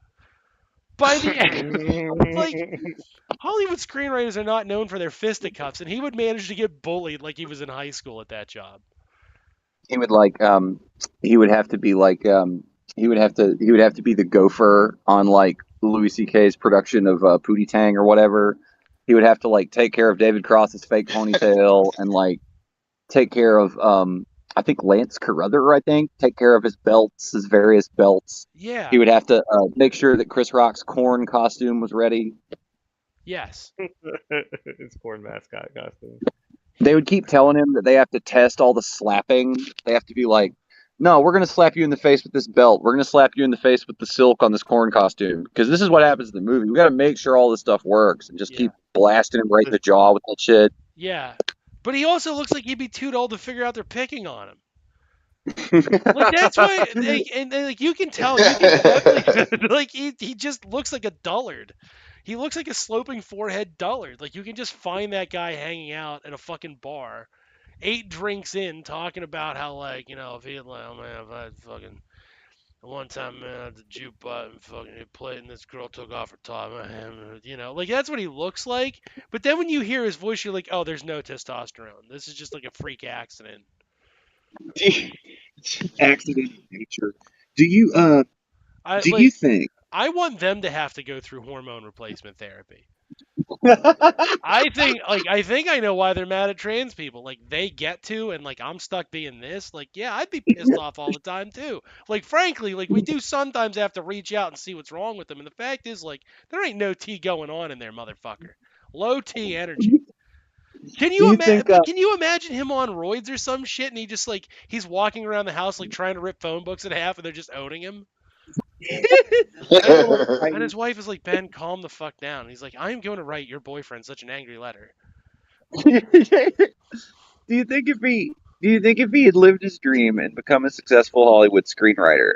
By the like Hollywood screenwriters are not known for their fisticuffs, and he would manage to get bullied like he was in high school at that job. He would like he would have to be like he would have to be the gopher on like Louis C.K.'s production of Pootie Tang or whatever. He would have to like take care of David Cross's fake ponytail and like take care of I think Lance Carruthers, I think, take care of his belts, his various belts. He Yeah. would have to make sure that Chris Rock's corn costume was ready. Yes. His corn mascot costume. They would keep telling him that they have to test all the slapping. They have to be like, no, we're going to slap you in the face with this belt. We're going to slap you in the face with the silk on this corn costume. Because this is what happens in the movie. We got to make sure all this stuff works and just Yeah. keep blasting him right in the jaw with that shit. Yeah. But he also looks like he'd be too old to figure out they're picking on him. Like that's why, like you can tell, you can definitely, like he just looks like a dullard. He looks like a sloping forehead dullard. Like you can just find that guy hanging out at a fucking bar, 8 drinks in, talking about how like if he had like, oh man, if I had fucking one time, man, at the jukebox and fucking he played and this girl took off her top, like that's what he looks like. But then when you hear his voice, you're like, oh, there's no testosterone. This is just like a freak accident. Accident of nature. Do you I do you like. think I want them to have to go through hormone replacement therapy. I think I know why they're mad at trans people. Like they get to and like I'm stuck being this. Like yeah, I'd be pissed off all the time too. Like frankly, like we do sometimes have to reach out and see what's wrong with them. And the fact is like there ain't no T going on in there, motherfucker. Low T energy. Can do you you imagine? think But can you imagine him on roids or some shit and he just like he's walking around the house like trying to rip phone books in half and they're just owning him? I know And I his wife is like, Ben, calm the fuck down. And he's like, I am going to write your boyfriend such an angry letter. do you think if he had lived his dream and become a successful Hollywood screenwriter,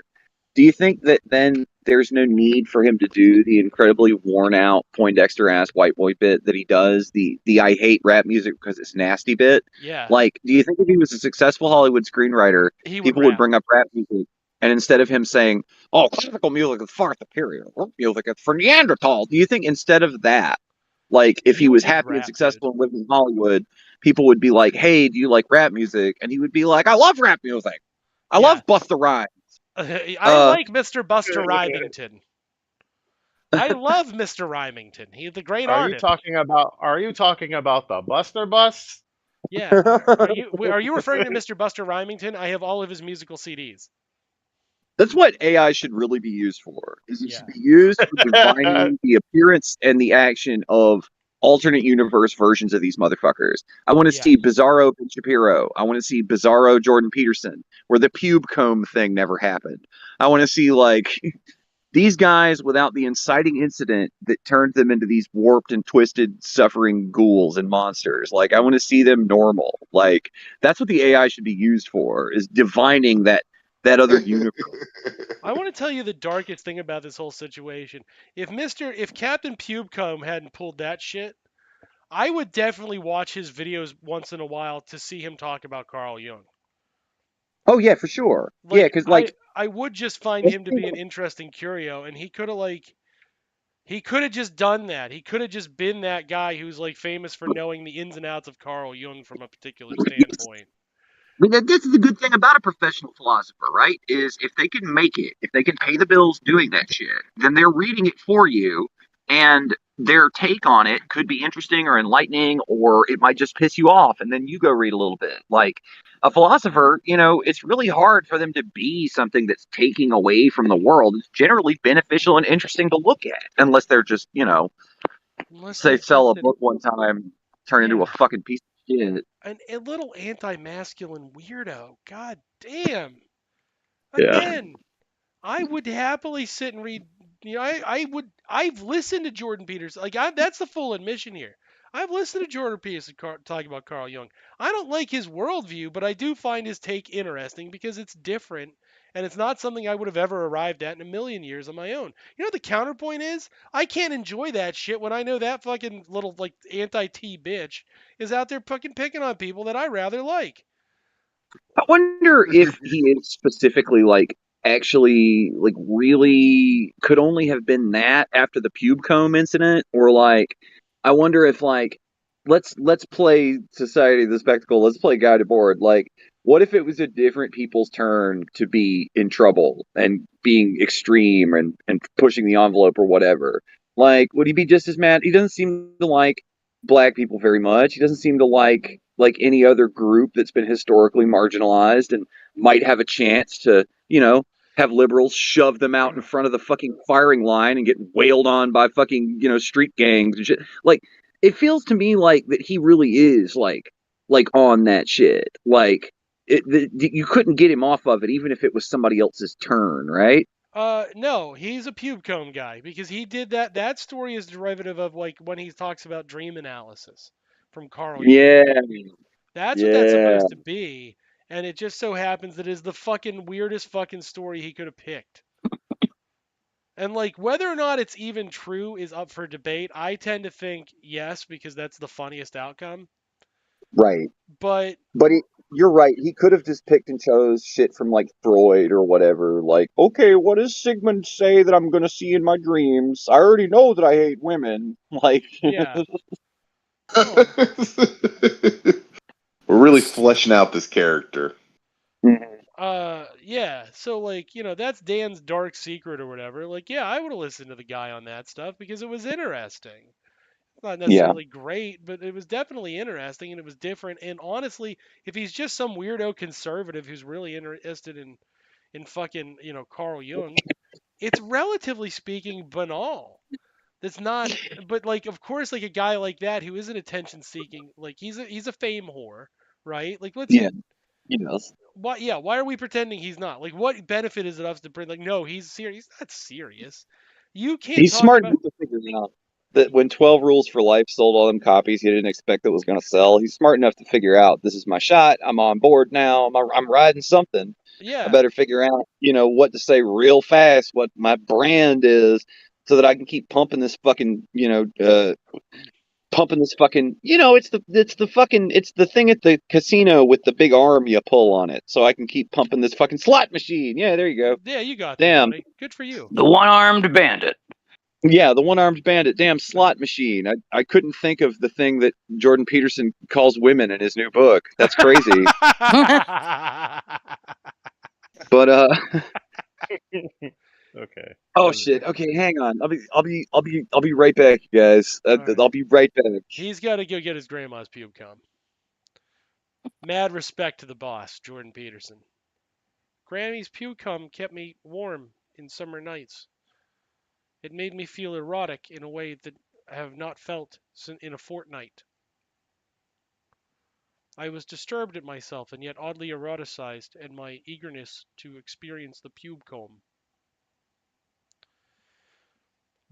do you think that then there's no need for him to do the incredibly worn out Poindexter ass white boy bit that he does, the I hate rap music because it's nasty bit? Yeah, Like, do you think if he was a successful Hollywood screenwriter, he would people would rap. bring up rap music and instead of him saying, "Oh, classical music is far superior, rap music is for Neanderthal," do you think instead of that, like if He he would was just happy and rap, dude. successful and living in Hollywood, people would be like, "Hey, do you like rap music?" And he would be like, "I love rap music. I Yeah. love Busta Rhymes." I Uh, like Mr. Buster Rhymington. I love Mr. Rhymington. He's a great artist. Are you talking about the Buster Bus? Yeah. Are you referring to Mr. Buster Rhymington? I have all of his musical CDs. That's what AI should really be used for. Is it should Yeah. be used for divining the appearance and the action of alternate universe versions of these motherfuckers. I want to Yeah. see Bizarro Ben Shapiro. I want to see Bizarro Jordan Peterson, where the pube comb thing never happened. I want to see like these guys without the inciting incident that turned them into these warped and twisted, suffering ghouls and monsters. Like I want to see them normal. Like that's what the AI should be used for, is divining that other universe. I want to tell you the darkest thing about this whole situation. If Captain Pubecomb hadn't pulled that shit, I would definitely watch his videos once in a while to see him talk about Carl Jung. Oh yeah, for sure. Yeah, Like because I like I would just find him to be an interesting curio, and he could have just done that. He could have just been that guy who's like famous for knowing the ins and outs of Carl Jung from a particular yes. standpoint. I mean, this is the good thing about a professional philosopher, right? Is if they can make it, if they can pay the bills doing that shit, then they're reading it for you, and their take on it could be interesting or enlightening, or it might just piss you off, and then you go read a little bit. Like a philosopher, it's really hard for them to be something that's taking away from the world. It's generally beneficial and interesting to look at, unless they're just, Unless say they're sell a fucking book one time, turn into a yeah, fucking piece of shit. a little anti-masculine weirdo. God damn. Yeah. Again, I would happily sit and read. I would. I've listened to Jordan Peterson. That's the full admission here. I've listened to Jordan Peterson talking about Carl Jung. I don't like his worldview, but I do find his take interesting because it's different and it's not something I would have ever arrived at in a million years on my own. You know what the counterpoint is? I can't enjoy that shit when I know that fucking little like anti-T bitch is out there fucking picking on people that I rather like. I wonder if he is specifically like actually like really could only have been that after the pube comb incident, or like I wonder if like let's play Society of the Spectacle, let's play Guided Board. Like, what if it was a different people's turn to be in trouble and being extreme and pushing the envelope or whatever? Like, would he be just as mad? He doesn't seem to like black people very much. He doesn't seem to like any other group that's been historically marginalized and might have a chance to, have liberals shove them out in front of the fucking firing line and get wailed on by fucking, street gangs and shit. Like it feels to me like that he really is like on that shit. Like you couldn't get him off of it even if it was somebody else's turn, right? No, he's a pube cone guy because he did that. That story is derivative of like when he talks about dream analysis from Carl Jung. Yeah, That's what that's yeah. supposed to be, and it just so happens that is the fucking weirdest fucking story he could have picked. And like whether or not it's even true is up for debate. I tend to think yes because that's the funniest outcome. Right. But But you're right. He could have just picked and chose shit from like Freud or whatever. Like, okay, what does Sigmund say that I'm going to see in my dreams? I already know that I hate women. Like, yeah, well, We're really fleshing out this character. yeah. So like, that's Dan's dark secret or whatever. Like, yeah, I would have listened to the guy on that stuff because it was interesting. Not yeah, necessarily great, but it was definitely interesting and it was different. And honestly, if he's just some weirdo conservative who's really interested in fucking, Carl Jung, it's relatively speaking banal. That's not, but like, of course, like a guy like that who isn't attention seeking, like he's a fame whore, right? Like, let's, yeah, he does. why, yeah, why are we pretending he's not? Like, what benefit is it us to bring? Like, no, he's serious. He's not serious. You can't He's talk smart about. enough to figure out that when 12 Rules for Life sold all them copies he didn't expect that was going to sell, he's smart enough to figure out this is my shot. I'm on board now. I'm riding something. I Yeah, better figure out, what to say real fast, what my brand is, so that I can keep pumping this fucking, pumping this fucking, it's the thing at the casino with the big arm you pull on it, so I can keep pumping this fucking slot machine. Yeah, there you go. yeah, you got there, Damn. buddy. Good for you. The one-armed bandit. Yeah, the one-armed bandit. Damn slot machine. I couldn't think of the thing that Jordan Peterson calls women in his new book. That's crazy. But Okay. oh I'm shit. Okay, hang on. I'll be right back, you guys. All right. I'll be right back. He's got to go get his grandma's pube cum. Mad respect to the boss, Jordan Peterson. Grammy's pube cum kept me warm in summer nights. It made me feel erotic in a way that I have not felt in a fortnight. I was disturbed at myself and yet oddly eroticized at my eagerness to experience the pube comb.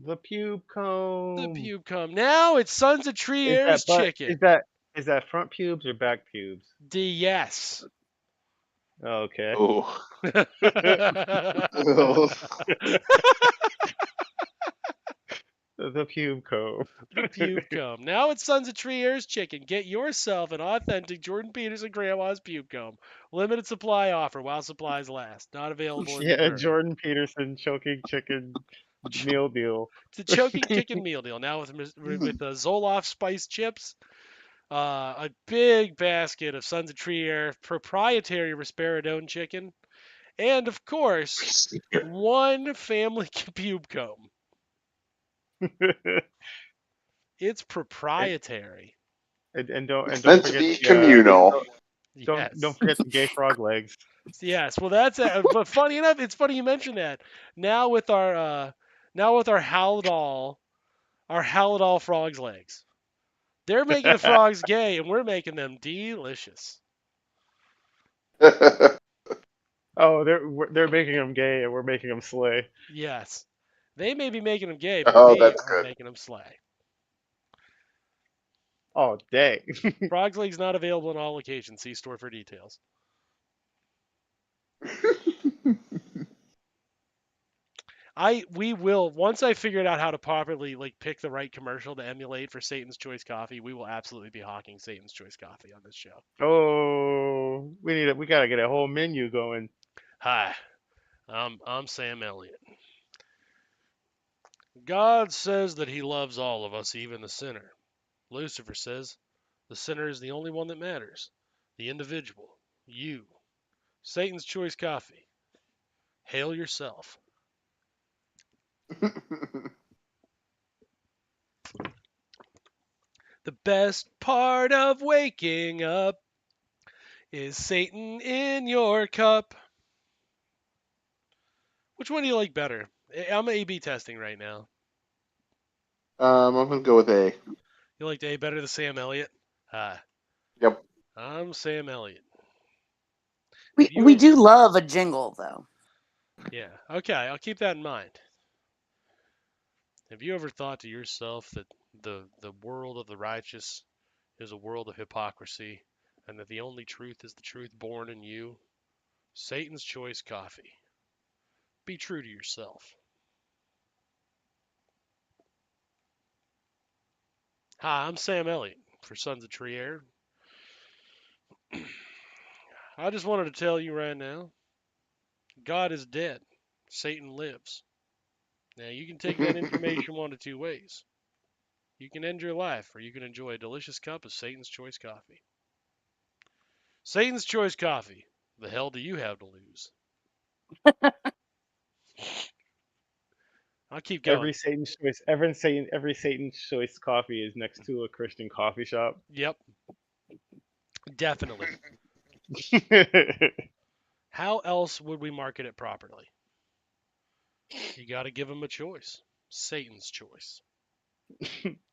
the pube The comb. pube comb. Now it's Sons of Is Trier's that butt? chicken. Is that front pubes or back pubes? Yes. Oh, okay. Oh. The pube comb. The pube comb. Now it's Sons of Trier's chicken. Get yourself an authentic Jordan Peterson Grandma's pube comb. Limited supply offer while supplies last. Not available in New Yeah, Jersey. Jordan Peterson choking chicken meal deal. It's a choking chicken meal deal now with Zoloft spice chips, a big basket of Sons of Trier proprietary risperidone chicken, and of course one family pube comb. It's and, proprietary. and It's don't meant to forget be the communal. don't Yes. forget the gay frog legs. Yes. Well, that's but funny enough, it's funny you mentioned that. Now with our Haldol frogs legs. They're making the frogs gay, and we're making them delicious. Oh, they're making them gay and we're making them slay. Yes. They may be making them gay, but Oh, we that's are good. making them slay. Oh, dang. Frog's legs not available in all locations. See store for details. We will once I figured out how to properly like pick the right commercial to emulate for Satan's Choice Coffee. We will absolutely be hawking Satan's Choice Coffee on this show. Oh, we gotta get a whole menu going. Hi, I'm Sam Elliott. God says that He loves all of us, even the sinner. Lucifer says the sinner is the only one that matters. The individual, you. Satan's Choice Coffee. Hail yourself. The best part of waking up is Satan in your cup. Which one do you like better? I'm A/B testing right now. I'm gonna go with A. You liked A better than Sam Elliott? Hi, Yep. I'm Sam Elliott. Have We you we ever? do love a jingle though. Yeah. Okay, I'll keep that in mind. Have you ever thought to yourself that the world of the righteous is a world of hypocrisy, and that the only truth is the truth born in you? Satan's Choice Coffee. Be true to yourself. Hi, I'm Sam Elliott for Sons of Trier. I just wanted to tell you right now, God is dead. Satan lives. Now you can take that information one of two ways. You can end your life, or you can enjoy a delicious cup of Satan's Choice coffee. Satan's Choice coffee. The hell do you have to lose? I'll keep going. Every Satan's choice coffee is next to a Christian coffee shop. Yep, definitely. How else would we market it properly? You got to give them a choice. Satan's Choice.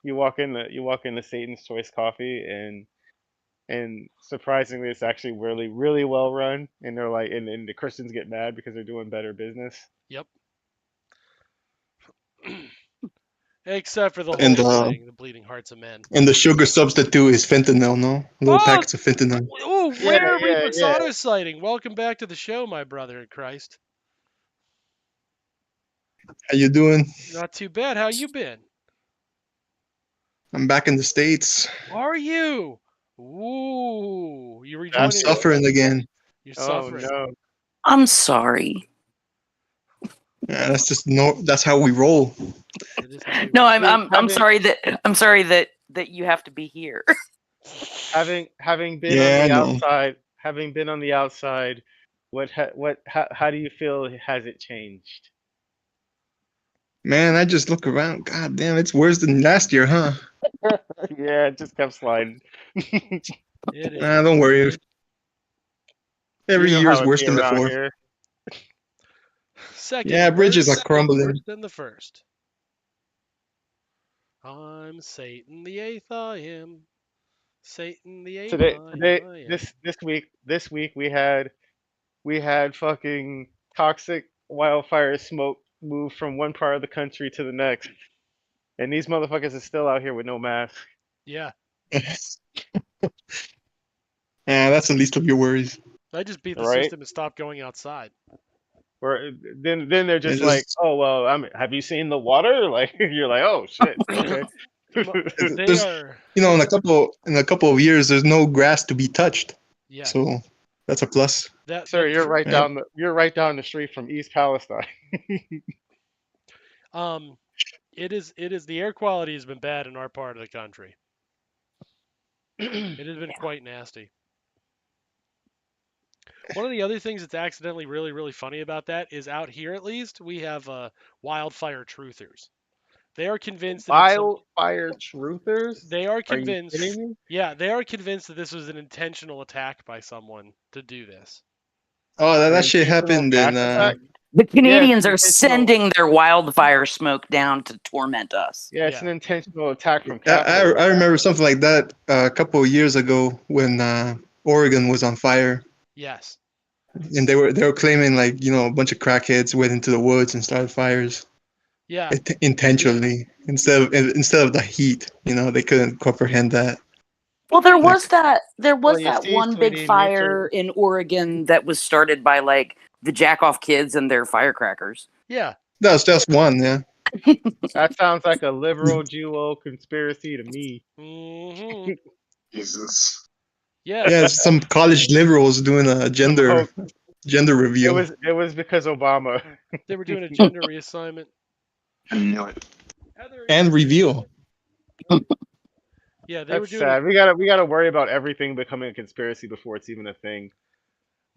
You walk into Satan's Choice Coffee, and surprisingly, it's actually really really well run. And they're like, and the Christians get mad because they're doing better business. Yep. Except for the whole And thing, the bleeding hearts of men. and the sugar substitute is fentanyl, no? Little Oh, packets of fentanyl. oh, Yeah, Wh0r3 yeah, yeah. Persona sighting. Welcome back to the show, my brother in Christ. How you doing? Not too bad. How you been? I'm back in the States. Are you? Ooh, you I'm rejoining? suffering again. You're Oh suffering. no. I'm sorry. Yeah, that's how we roll. It is how we No, roll. I'm sorry that you have to be here. Having been Yeah, I on the know. outside, how do you feel has it changed? Man, I just look around. God damn, it's worse than last year, huh? Yeah, it just kept sliding. It is. Don't worry. Every You know year how is it worse be than around before. here. Second Yeah, bridges worst, are crumbling. worse than the first. I'm Satan the eighth. I am Satan the eighth. Today, I am. this week we had fucking toxic wildfire smoke move from one part of the country to the next, and these motherfuckers are still out here with no mask. Yeah, Yeah, that's the least of your worries. I just beat the Right? system and stopped going outside. Or then they're It's just like, just oh well, have you seen the water? Like you're like, oh shit, okay. They there's are. in a couple of years, there's no grass to be touched. Yeah. So that's a plus. Sir, you're right Yeah. down the street from East Palestine. It is. The air quality has been bad in our part of the country. It has been quite nasty. One of the other things that's accidentally really, really funny about that is out here at least we have wildfire truthers. They are convinced that it's some. Wildfire truthers? They are Are you convinced. kidding me? Yeah, they are convinced that this was an intentional attack by someone to do this. Oh, An that shit intentional happened gas in attack? The Canadians it's are intentional. sending their wildfire smoke down to torment us. Yeah, it's Yeah. an intentional attack from I Capitol. remember something like that a couple of years ago when Oregon was on fire, Yes. and they were claiming like a bunch of crackheads went into the woods and started fires Yeah. intentionally instead of the heat. They couldn't comprehend that. Well, there Like, was that Well, you see, one big sweetie, fire in Oregon that was started by like the jack off kids and their firecrackers. Yeah. that was just one, yeah. that sounds like a liberal Jew conspiracy to me. Hmm. Jesus. Yes. Yeah, it's some college liberals doing a gender review. It was because Obama. They were doing a gender reassignment. I knew it. And reveal. Yeah, they were That's doing. sad. We gotta worry about everything becoming a conspiracy before it's even a thing.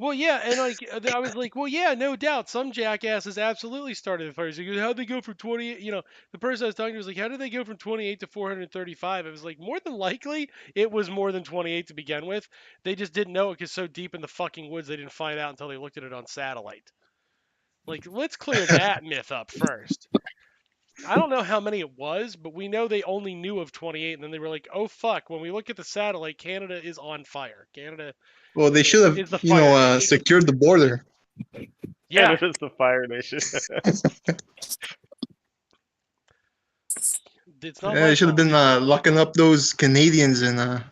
Well, yeah, and like I was like, well, yeah, no doubt, some jackasses absolutely started the fires. He goes, how'd they go from 28? The person I was talking to was like, how did they go from 28 to 435? I was like, more than likely, it was more than 28 to begin with. They just didn't know it because so deep in the fucking woods, they didn't find out until they looked at it on satellite. Like, let's clear that myth up first. I don't know how many it was, but we know they only knew of 28, and then they were like, "Oh fuck!" When we look at the satellite, Canada is on fire. Canada Well, they should is the have, fire nation. secured the border. Yeah, It is the Fire Nation. it's not. Yeah, they should have been locking up those Canadians in a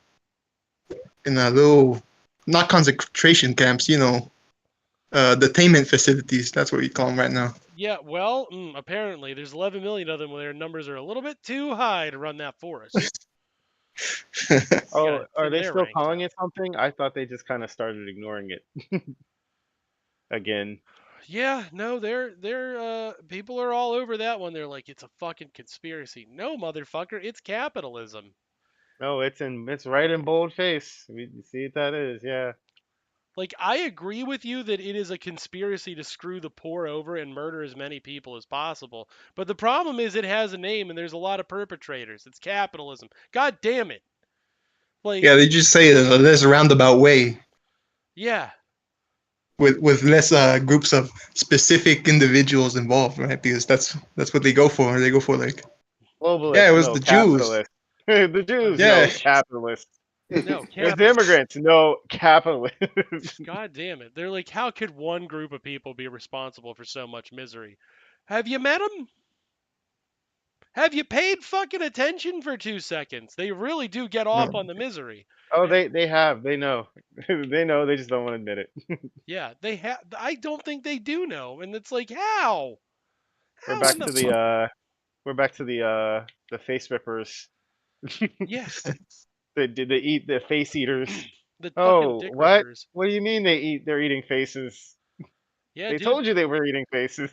little, not concentration camps, detainment facilities. That's what we call them right now. Yeah, well, apparently there's 11 million of them, where their numbers are a little bit too high to run that for us. Oh, it's are in they their still ranks calling now. it something? I thought they just kind of started ignoring it again. Yeah, no, they're people are all over that one. They're like, it's a fucking conspiracy. No, motherfucker, it's capitalism. No, it's right in bold face. We see what that is. Yeah. Like, I agree with you that it is a conspiracy to screw the poor over and murder as many people as possible. But the problem is it has a name and there's a lot of perpetrators. It's capitalism. God damn it. Like, Yeah, they just say it in a less roundabout way yeah, with less groups of specific individuals involved, right? Because that's what they go for. They go for like, yeah, Globalists, it was no. the Jews. Capitalists. The Jews, Yeah, no. Capitalists. no, There's the capital. immigrants, no. Capitalists. God damn it. They're like, how could one group of people be responsible for so much misery? Have you met them? Have you paid fucking attention for 2 seconds? They really do get off no, on the misery. Oh, And they have. They know. They know. They just don't want to admit it. yeah, they have. I don't think they do know. And it's like, how? We're How in back the to the face rippers. yeah, They eat the face eaters. the fucking Oh, dick what? rippers. What do you mean they eat? They're eating faces. Yeah, They dude. told you they were eating faces.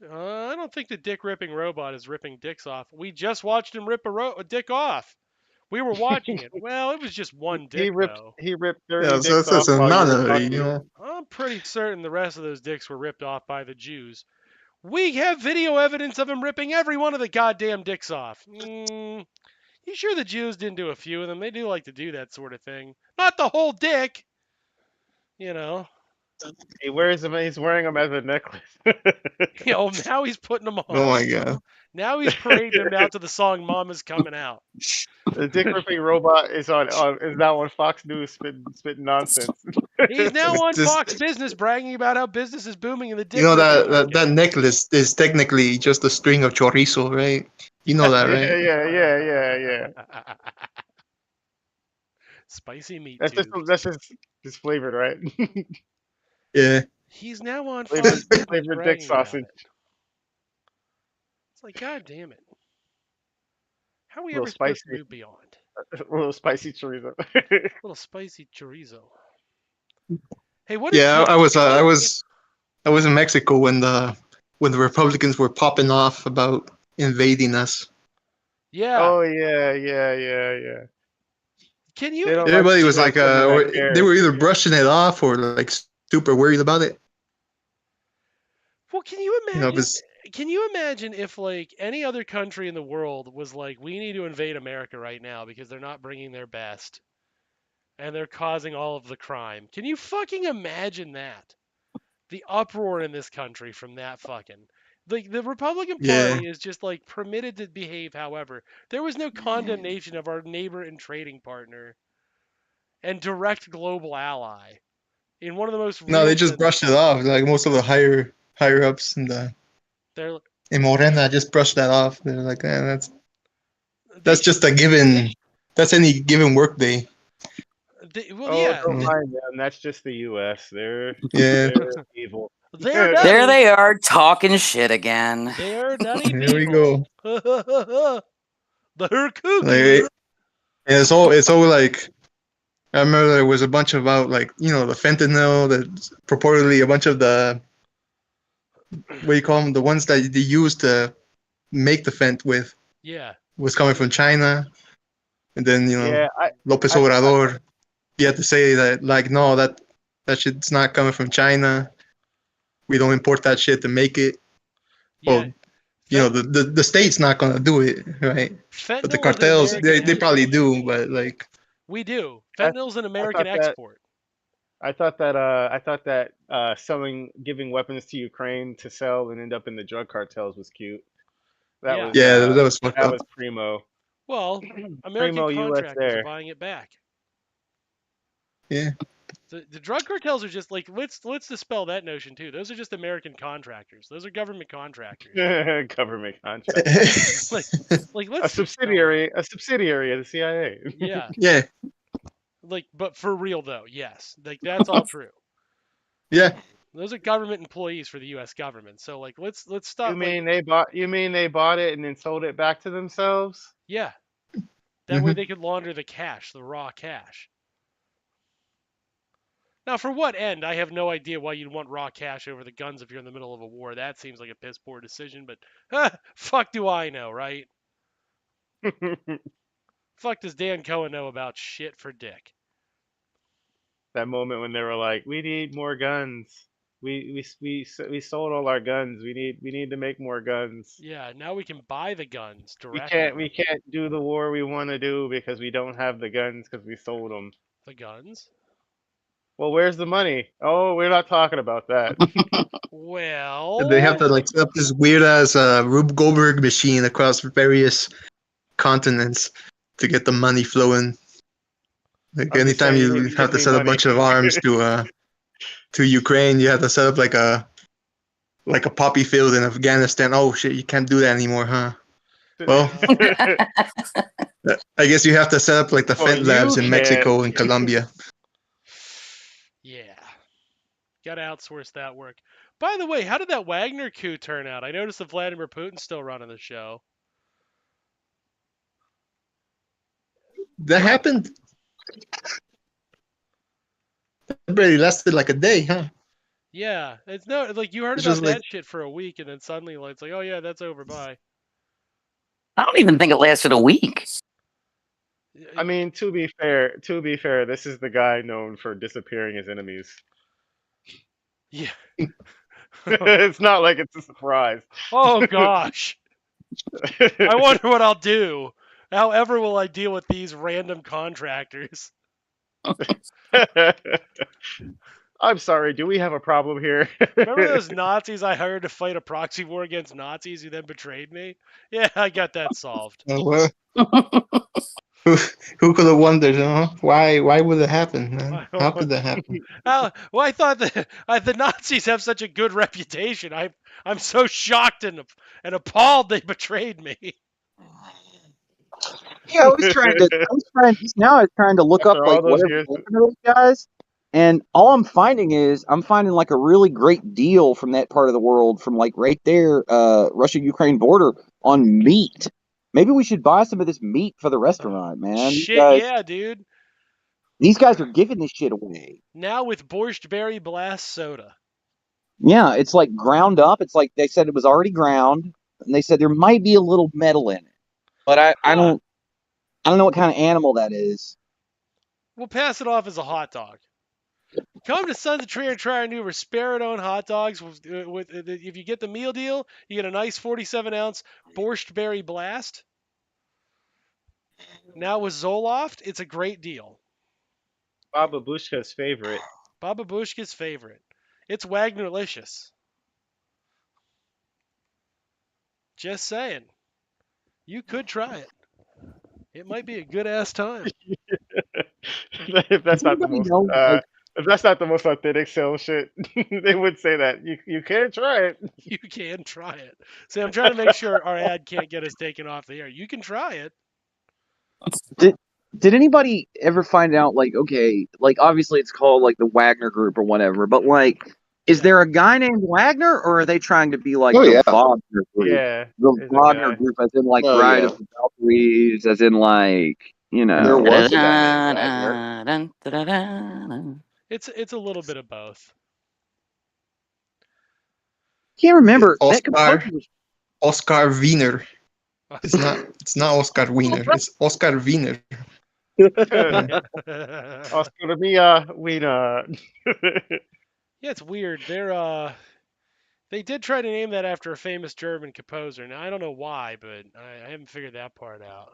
I don't think the dick ripping robot is ripping dicks off. We just watched him rip a dick off. We were watching it. Well, it was just one He dick ripped though. he ripped 30 yeah, so dicks off that's while you were another, talking. I'm pretty certain the rest of those dicks were ripped off by the Jews. We have video evidence of him ripping every one of the goddamn dicks off. You sure the Jews didn't do a few of them? They do like to do that sort of thing. Not the whole dick, you know. He wears them. He's wearing them as a necklace. Now he's putting them oh on. my god, Now he's parading them out to the song "Mama's Coming Out." The dick ripping robot is is now on Fox News spitting nonsense. He's now on this, Fox Business bragging about how business is booming in the you dick know ripping that market. necklace is technically just a string of chorizo, right? You know that, Yeah, right? yeah. Spicy meat That's just tubes. that's just flavored, right? Yeah, He's now on flavored Fox Business flavored dick bragging about sausage. it. It's like, God damn it. How are we A little ever supposed to spicy, move beyond? a little spicy chorizo. A little spicy chorizo. Hey, what did yeah. Jim? I was in Mexico when the Republicans were popping off about invading us. Yeah. Oh yeah. Can you? They don't like Everybody you was guys like, sending that they care. were either brushing it off or like super worried about it. Well, can you You know, imagine? because Can you imagine if like any other country in the world was like, we need to invade America right now because they're not bringing their best and they're causing all of the crime? Can you fucking imagine that? The uproar in this country from that fucking. The Republican yeah, Party is just like permitted to behave however. There was no condemnation of our neighbor and trading partner and direct global ally in one of the most no, they real just sensitive brushed it times. off. Like most of the higher ups They're in Morena just brushed that off. They're like, they that's just a given. That's any given work day. well Oh, yeah, don't mind them. That's just the U.S. Yeah, They're evil. they're There nutty. they are talking shit again. They're nutty here we people. go. They're cuckoo. Like, it's all like I remember there was a bunch about like the fentanyl that purportedly a bunch of the what do you call them, the ones that they used to make the fent with Yeah. was coming from China, and then Yeah, Lopez I Obrador, you had to say that like no, that shit's not coming from China. We don't import that shit to make it. Yeah. Well, the state's not gonna do it, right? But the Fentanyl is an cartels, American they probably export. do, but like We do. I, Fentanyl's an I American thought that export. selling, giving weapons to Ukraine to sell and end up in the drug cartels was cute. That Yeah. was yeah, that was fucked that up. was primo. Well, American Primo US contractors are there. buying it back. Yeah, The drug cartels are just like let's dispel that notion too. Those are just American contractors. Those are government contractors. Government contract. Like A let's subsidiary of the CIA. yeah. yeah, Like but for real though, yes. Like that's all true. yeah. Those are government employees for the US government. So like let's stop You mean they bought it and then sold it back to themselves? yeah. That way they could launder the cash, the raw cash. Now, for what end? I have no idea why you'd want raw cash over the guns if you're in the middle of a war. That seems like a piss poor decision, but fuck do I know, right? Fuck does Dan Cohen know about shit for dick? That moment when they were like, "We need more guns. We sold all our guns. We need to make more guns. Yeah, now we can buy the guns directly. We can't do the war we want to do because we don't have the guns because we sold them. The guns? Well, where's the money? Oh, we're not talking about that. Well, They have to like set up this weird ass Rube Goldberg machine across various continents to get the money flowing. Like I'm just anytime saying, you you have to need set a money. bunch of arms to Ukraine, you have to set up like a poppy field in Afghanistan. Oh shit, you can't do that anymore, huh? Well, I guess you have to set up like the Well, Fent labs you in Mexico can't. and Colombia. yeah. Gotta outsource that work. By the way, how did that Wagner coup turn out? I noticed that Vladimir Putin's still running the show. That happened. That barely lasted like a day, huh? Yeah, it's no like you heard It's about just that like shit for a week, and then suddenly like, it's like, oh yeah, that's over. Bye. I don't even think it lasted a week. I mean, to be fair, this is the guy known for disappearing his enemies. Yeah. It's not like it's a surprise. Oh gosh. I wonder what I'll do. However, will I deal with these random contractors? I'm sorry, do we have a problem here? Remember those Nazis I hired to fight a proxy war against Nazis who then betrayed me? Yeah, I got that solved. well, who could have wondered, huh? Why would it happen, man? How could that happen? Well, I thought the Nazis have such a good reputation. I'm so shocked and appalled they betrayed me. Yeah, I was trying to look up After all like those what years. happened to those guys, and all I'm finding like a really great deal from that part of the world, from like right there, Russia-Ukraine border on meat. Maybe we should buy some of this meat for the restaurant, man. Shit, yeah, dude. These guys are giving this shit away. Now with Borscht Berry Blast soda. Yeah, it's like ground up. It's like they said it was already ground, and they said there might be a little metal in it, but I don't know what kind of animal that is. We'll pass it off as a hot dog. Come to Sons of Trier and try our new Risperidone hot dogs. If you get the meal deal, you get a nice 47-ounce Borscht Berry Blast. Now with Zoloft, it's a great deal. Baba Bushka's favorite. Baba Bushka's favorite. It's Wagnerlicious. Just saying. You could try it. It might be a good ass time. If that's not the most, if that's not the most authentic sales shit, they would say that you can try it. You can try it. See, I'm trying to make sure our ad can't get us taken off the air. You can try it. Did anybody ever find out, like, okay, like, obviously it's called, like, the Wagner Group or whatever, but, like, is there a guy named Wagner, or are they trying to be, like, Oh, the yeah. Wagner Group? Yeah. The Wagner Group, as in, like, Oh, Bride yeah. of the Valkyries, as in, like, you There know. was a guy named Wagner. It's a little bit of both. Can't remember. Oscar. That composer was Oscar Wiener. It's not Oscar Wiener. It's Oscar Wiener. Oscar Mia Wiener. Yeah, it's weird. They did try to name that after a famous German composer. Now I don't know why, but I haven't figured that part out.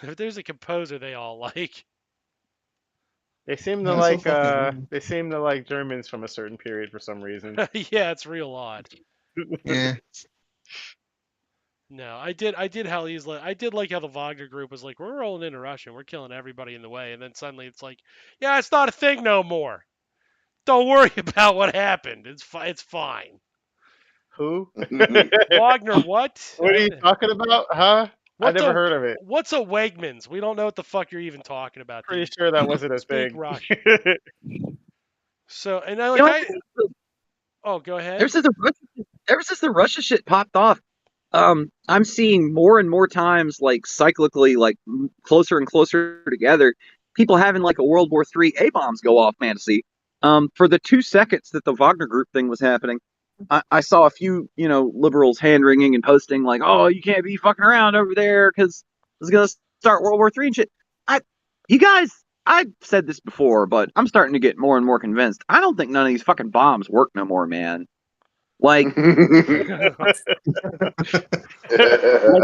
If there's a composer they all like. They seem to That's so like Germans from a certain period for some reason. Yeah, it's real odd. Yeah. No, I did like how the Wagner Group was like, we're rolling into Russia, we're killing everybody in the way, and then suddenly it's like, yeah, it's not a thing no more. Don't worry about what happened. It's fine. Who? Wagner, what? What are you talking about? Huh? I never heard of it. What's a Wegmans? We don't know what the fuck you're even talking about. Pretty sure that wasn't a Speak thing. Russian. So, and go ahead. ever since the Russia shit popped off, I'm seeing more and more times, like cyclically, like closer and closer together, people having like a World War III A bombs go off fantasy. For the 2 seconds that the Wagner Group thing was happening, I saw a few, liberals hand wringing and posting like, "Oh, you can't be fucking around over there because it's gonna start World War III and shit." I, you guys, I've said this before, but I'm starting to get more and more convinced. I don't think none of these fucking bombs work no more, man. Like, like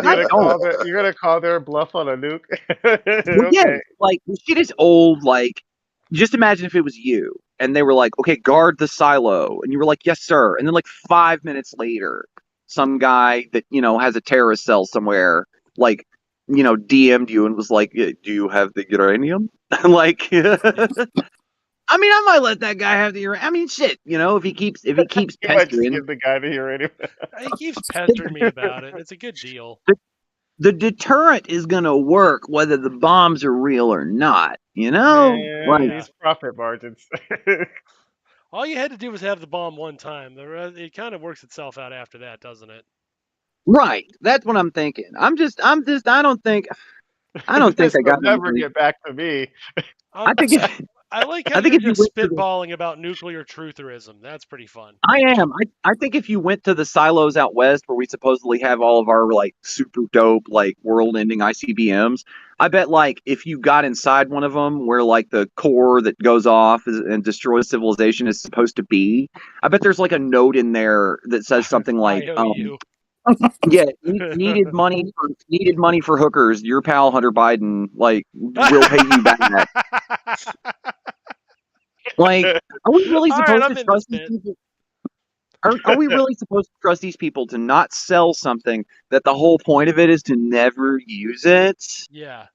I don't. You're gonna call their bluff on a nuke? Well, yeah, Okay. like the shit is old. Like, just imagine if it was you and they were like, "Okay, guard the silo," and you were like, "Yes, sir." And then like 5 minutes later, some guy that has a terrorist cell somewhere, like, DM'd you and was like, "Yeah, "Do you have the uranium?" Like, I mean, I might let that guy have the uranium. I mean, shit, if he keeps You might just pestering, give the guy the uranium. He keeps pestering me about it. It's a good deal. the deterrent is gonna work whether the bombs are real or not. Man, Like. Yeah. these profit margins. All you had to do was have the bomb one time. The rest, it kind of works itself out after that, doesn't it? Right. That's what I'm thinking. I don't think This I will got never any. get back to me. I I'm, think if I like how I think you're if you just went to the spitballing about nuclear trutherism. That's pretty fun. I am. I think if you went to the silos out west where we supposedly have all of our like super dope like world ending ICBMs, I bet like if you got inside one of them where like the core that goes off and destroys civilization is supposed to be, I bet there's like a note in there that says something like IOU. yeah, needed money for hookers. Your pal Hunter Biden like will pay you back. Like, are we really All right, supposed I'm to in this trust these bit. people? Are we really supposed to trust these people to not sell something that the whole point of it is to never use it? Yeah.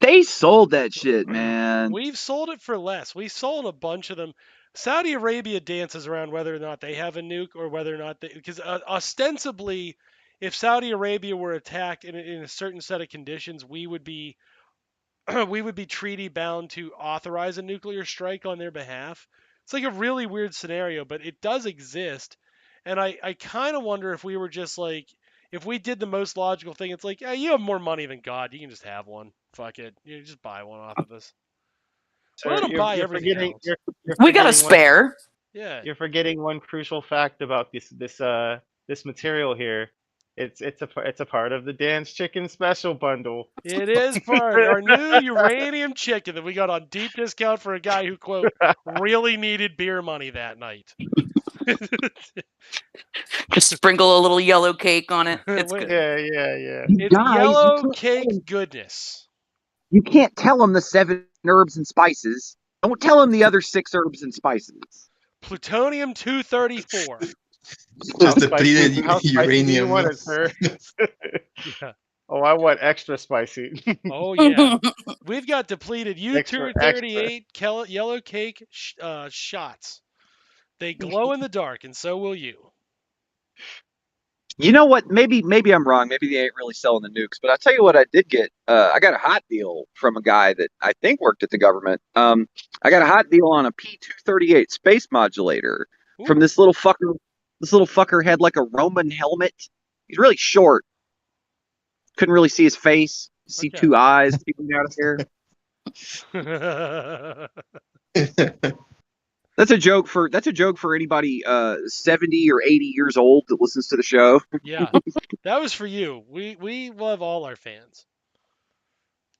They sold that shit, man. We've sold it for less. We sold a bunch of them. Saudi Arabia dances around whether or not they have a nuke or whether or not they, because ostensibly, if Saudi Arabia were attacked in a certain set of conditions, we would be we would be treaty bound to authorize a nuclear strike on their behalf. It's like a really weird scenario, but it does exist. And I kind of wonder if we were just like, if we did the most logical thing, it's like, yeah, you have more money than God. You can just have one. Fuck it. You just buy one off of us. We'll let Sir, them buy you're everything forgetting else. you're We got a forgetting one spare. Yeah. you're forgetting one crucial fact about this material here. It's a part of the Dan's Chicken Special bundle. It is part our new uranium chicken that we got on deep discount for a guy who quote really needed beer money that night. Just sprinkle a little yellow cake on it. It's Wait, good. Yeah. You it's guys, yellow cake goodness. you can't tell them the 7 herbs and spices. Don't tell them the other 6 herbs and spices. Plutonium 234. How Just spicy? depleted How spicy do you uranium. want it, sir? Yeah. Oh, I want extra spicy. Oh yeah. We've got depleted Extra. U-238 yellow cake shots. They glow in the dark, and so will you. You know what? Maybe I'm wrong. Maybe they ain't really selling the nukes. But I'll tell you what I did get. I got a hot deal from a guy that I think worked at the government. I got a hot deal on a P238 space modulator from Ooh, this little fucker. This little fucker had like a Roman helmet. He's really short. Couldn't really see his face. See okay. 2 eyes peeking out of there. That's a joke for anybody 70 or 80 years old that listens to the show. Yeah, that was for you. We love all our fans,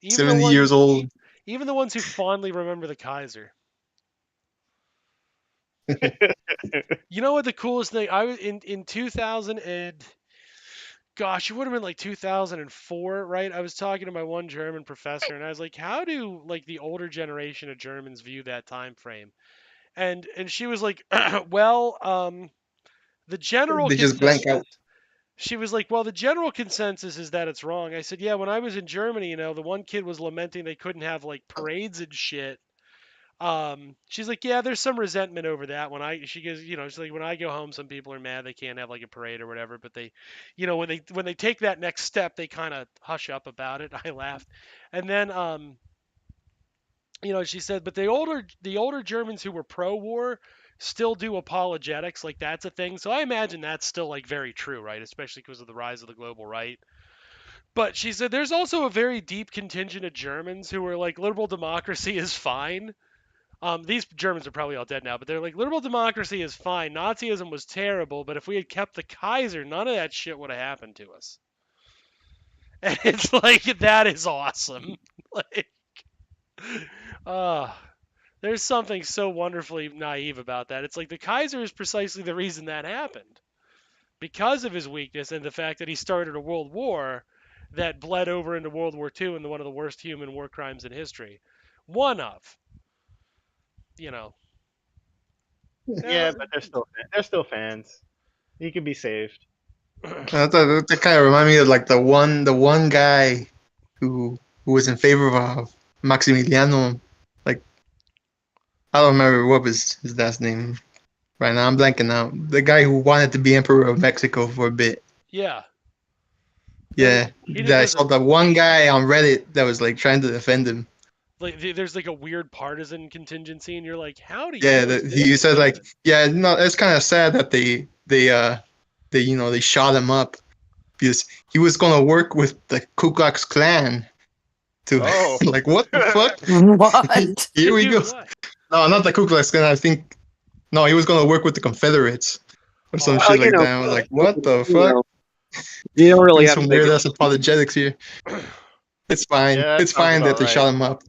even the 70 ones years old. even the ones who fondly remember the Kaiser. You know what the coolest thing? I was in 2000 and gosh, it would have been like 2004, right? I was talking to my one German professor, and I was like, "How do like the older generation of Germans view that time frame?" And she was like, "Well, the general They just blank consensus." out. She was like, "Well, the general consensus is that it's wrong." I said, "Yeah, when I was in Germany, the one kid was lamenting they couldn't have like parades and shit." She's like, "Yeah, there's some resentment over that." She goes, she's like, "When I go home, some people are mad they can't have like a parade or whatever, but they, when they take that next step, they kind of hush up about it." I laughed, and then she said, "But the older Germans who were pro-war still do apologetics, like that's a thing. So I imagine that's still like very true, right? Especially because of the rise of the global right. But she said there's also a very deep contingent of Germans who are like liberal democracy is fine. These Germans are probably all dead now, but they're like liberal democracy is fine. Nazism was terrible, but if we had kept the Kaiser, none of that shit would have happened to us. And it's like that is awesome. Like, uh, there's something so wonderfully naive about that. It's like the Kaiser is precisely the reason that happened. Because of his weakness and the fact that he started a world war that bled over into World War II and one of the worst human war crimes in history. One of, you know. Yeah, but they're still fans. He can be saved. That kind of remind me of like the one guy who was in favor of Maximiliano. Like I don't remember what was his last name right now. I'm blanking out. The guy who wanted to be emperor of Mexico for a bit. Yeah. Yeah, I saw that one guy on Reddit that was like trying to defend him. Like there's like a weird partisan contingency, and you're like, how do you? Yeah, he said like, yeah, no, it's kind of sad that they shot him up because he was gonna work with the Ku Klux Klan to like what the fuck? What? Here we go. No, not the Ku Klux Klan. I think no, he was gonna work with the Confederates or some shit like that. I was like, what the fuck? You don't really have some to weird ass apologetics here. It's fine. Yeah, it's fine that they right. shot him up.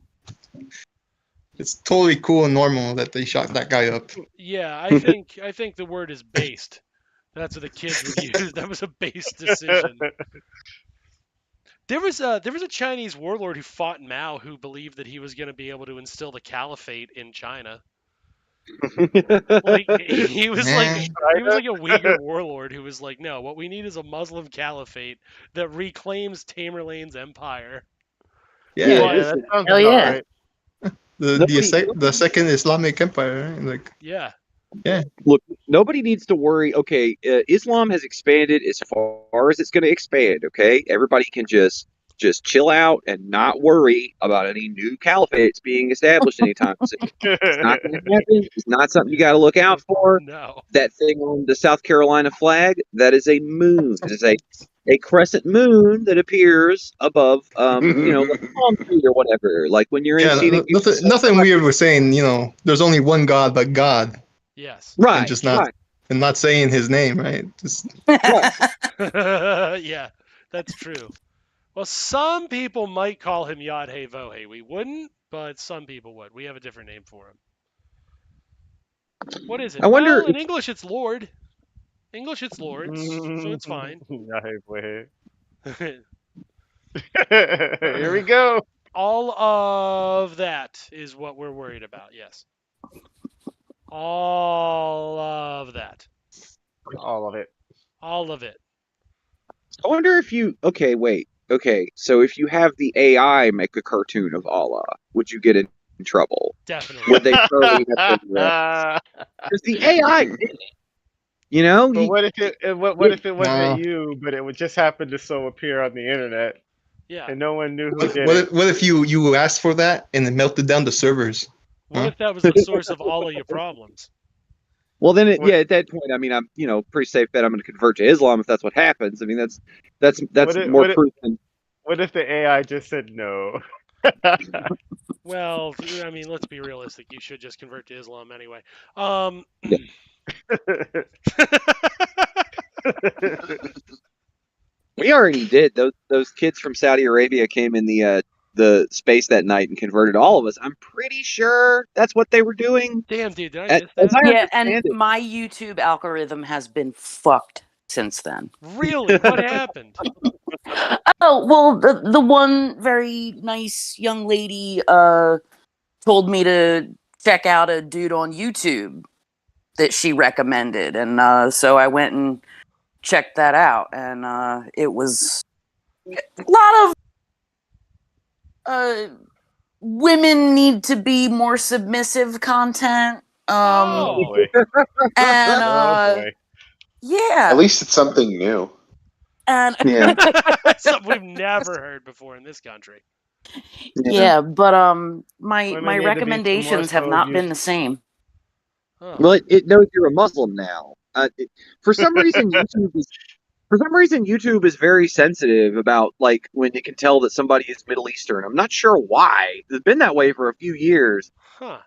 It's totally cool and normal that they shot that guy up. Yeah, I think the word is based. That's what the kids would use. That was a based decision. There was a Chinese warlord who fought Mao who believed that he was going to be able to instill the caliphate in China. Like he was like a Uyghur warlord who was like, no, what we need is a Muslim caliphate that reclaims Tamerlane's empire. Yeah, that sounds hell yeah. right. The second Islamic empire, right? Like Yeah. Look, nobody needs to worry. Okay, Islam has expanded as far as it's going to expand. Okay, everybody can just chill out and not worry about any new caliphates being established anytime soon. It's not going to happen. It's not something you got to look out for. No. That thing on the South Carolina flag, that is a moon. It is a crescent moon that appears above, like a palm tree or whatever. Like when you're in scenic. Nothing weird with saying, there's only one God but God. Yes. Right. And just not saying his name, right? Just yeah, that's true. Well, some people might call him Yad-Hey Vohe. We wouldn't, but some people would. We have a different name for him. What is it? I wonder. Well, in English, it's Lord. English, it's Lords, so it's fine. Here we go. All of that is what we're worried about, yes. All of that. All of it. All of it. I wonder if you. Okay, wait. Okay, so if you have the AI make a cartoon of Allah, would you get in trouble? Definitely. Would they throw it at the because the AI did it. But what if it wasn't you, but it would just happen to so appear on the internet? Yeah. And no one knew who did it. What if you asked for that and it melted down the servers? What if that was the source of all of your problems? Well, then, at that point, I mean, I'm, pretty safe bet I'm going to convert to Islam if that's what happens. I mean, that's more proof than. What if the AI just said no? Well, I mean, let's be realistic. You should just convert to Islam anyway. We already did. Those kids from Saudi Arabia came in the space that night and converted all of us. I'm pretty sure that's what they were doing. Damn, dude, did I miss that? Yeah, and my YouTube algorithm has been fucked since then. Really? What happened? Oh, well, the one very nice young lady told me to check out a dude on YouTube that she recommended, and so I went and checked that out, and it was a lot of women need to be more submissive content. Boy. And boy. yeah, At least it's something new. and Something we've never heard before in this country. yeah, but my Women need to be recommendations have more not so been the used- same. Huh. Well, it knows you're a Muslim now. For some reason, YouTube is very sensitive about like when it can tell that somebody is Middle Eastern. I'm not sure why. It's been that way for a few years. Huh.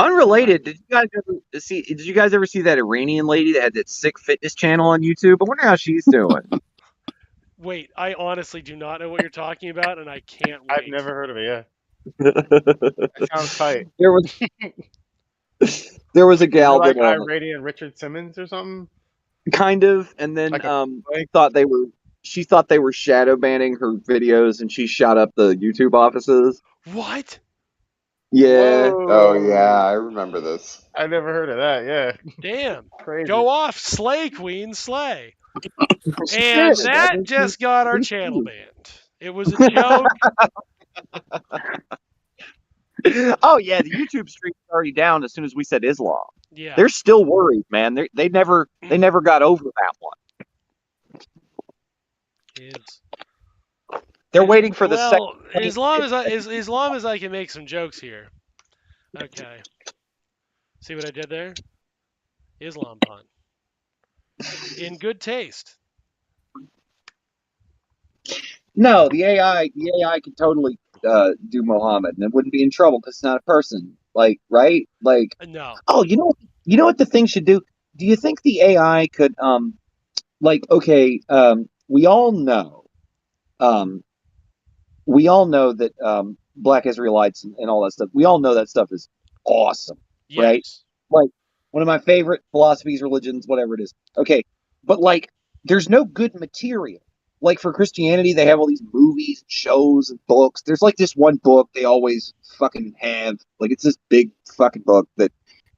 Unrelated, did you guys ever see that Iranian lady that had that sick fitness channel on YouTube? I wonder how she's doing. Wait, I honestly do not know what you're talking about, and I can't wait. I've never heard of it. Yeah, that sounds tight. there was a Is it gal like that Iranian Richard Simmons or something? kind of, and then Like a she thought they were shadow banning her videos, and she shot up the YouTube offices. What? Yeah. Oh yeah, I remember this. I never heard of that. Yeah, Damn. crazy. Go off, slay, queen, slay. She And did. that just got our channel banned. It was a joke. Oh yeah, the YouTube stream was already down as soon as we said Islam. Yeah. They're still worried, man. They never got over that one. Kids. They're waiting for the Well, second. as long as I can make some jokes here. Okay. See what I did there? Islam pun. In good taste. No, the AI could totally do Muhammad, and it wouldn't be in trouble because it's not a person. Like, right? Like, No. oh, you know what the thing should do? Do you think the AI could like, okay, we all know that Black Israelites and all that stuff. We all know that stuff is awesome, Yes. right? Like one of my favorite philosophies, religions, whatever it is. Okay, but like, there's no good material. Like for Christianity, they have all these movies, shows, and books. There's like this one book they always fucking have. Like it's this big fucking book that